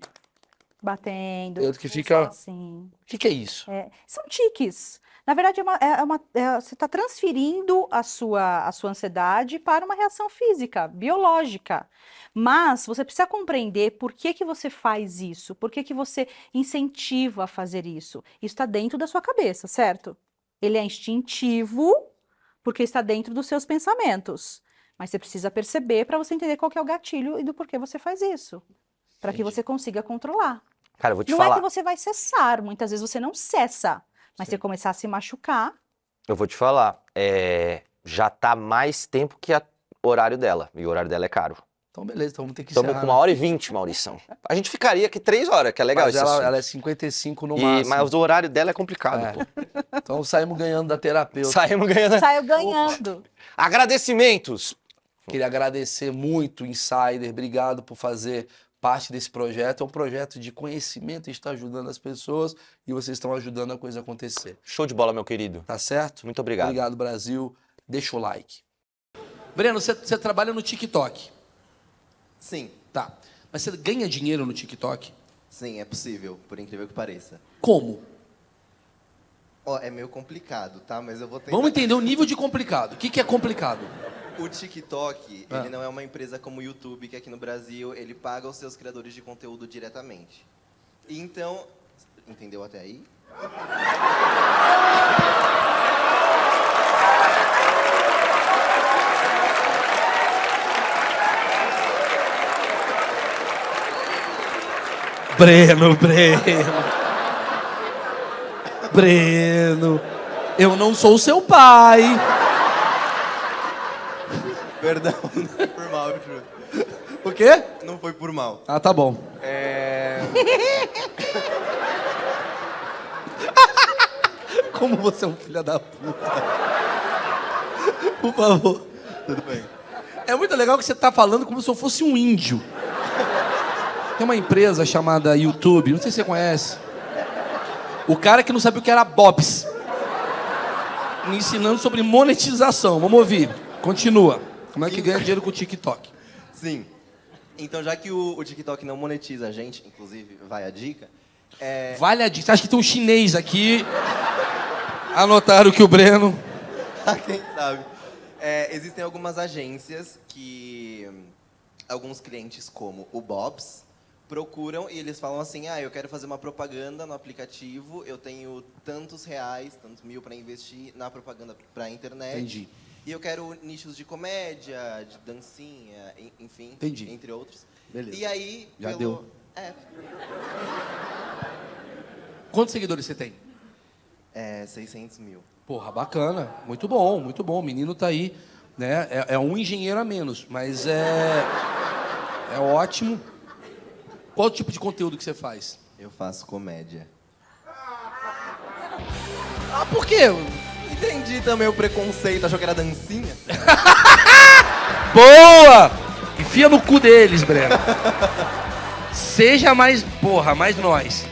Batendo, Outro que ou fica- só assim. O que é isso? São tiques. Na verdade, você está transferindo a sua ansiedade para uma reação física, biológica. Mas você precisa compreender por que que você faz isso, por que que você incentiva a fazer isso. Isso está dentro da sua cabeça, certo? Ele é instintivo porque está dentro dos seus pensamentos. Mas você precisa perceber para você entender qual que é o gatilho e do porquê você faz isso. Para que Entendi. você consiga controlar. cara, eu vou te Não é falar. que você vai cessar, muitas vezes você não cessa. Mas você começar a se machucar, Eu vou te falar. Já tá mais tempo que o horário dela. E o horário dela é caro. Então, beleza, então vamos ter que Estamos encerrar, com né? 1h20, Maurição. A gente ficaria aqui 3 horas, que é legal Mas esse assunto. ela é 55 no máximo. Mas o horário dela é complicado, É. pô. Então saímos ganhando da terapeuta. Saímos ganhando. saiu ganhando. Agradecimentos. Queria agradecer muito o Insider, obrigado por fazer parte desse projeto. É um projeto de conhecimento, a gente está ajudando as pessoas e vocês estão ajudando a coisa acontecer. Show de bola, meu querido. Tá certo? Muito obrigado. Obrigado, Brasil. Deixa o like. Breno, você trabalha no TikTok. Sim, Tá. Mas você ganha dinheiro no TikTok? sim, é possível, por incrível que pareça. Como? Ó, é meio complicado, tá? Mas eu vou tentar. Vamos entender o nível de complicado. O que é complicado? O TikTok, Ah. ele não é uma empresa como o YouTube, que aqui no Brasil ele paga os seus criadores de conteúdo diretamente. Então, entendeu até aí? Breno, eu não sou seu pai. Perdão, não foi por mal, Ju. O quê? Não foi por mal. Ah, tá bom. como você é um filho da puta. Por favor. Tudo bem. É muito legal que você tá falando como se eu fosse um índio. Tem uma empresa chamada YouTube, não sei se você conhece. O cara que não sabia o que era Bob's. Me ensinando sobre monetização. Vamos ouvir. Continua. Como é que ganha dinheiro com o TikTok? Sim. Então, já que o TikTok não monetiza a gente, inclusive, vai a dica, Vale a dica. Você acha que tem um chinês aqui? Anotaram que o Breno... quem sabe? Existem algumas agências que alguns clientes, como o Bob's, procuram e eles falam assim, eu quero fazer uma propaganda no aplicativo, eu tenho tantos reais, tantos mil para investir na propaganda para a internet. Entendi. E eu quero nichos de comédia, de dancinha, enfim, Entendi. entre outros. Beleza. E aí... Já deu. Quantos seguidores você tem? 600 mil. Porra, bacana. Muito bom, muito bom. O menino tá aí, né? É um engenheiro a menos, mas é ótimo. Qual tipo de conteúdo que você faz? Eu faço comédia. Ah, por quê? Entendi também o preconceito, achou que era dancinha? Boa! Enfia no cu deles, Breno. Seja mais, porra, mais nós.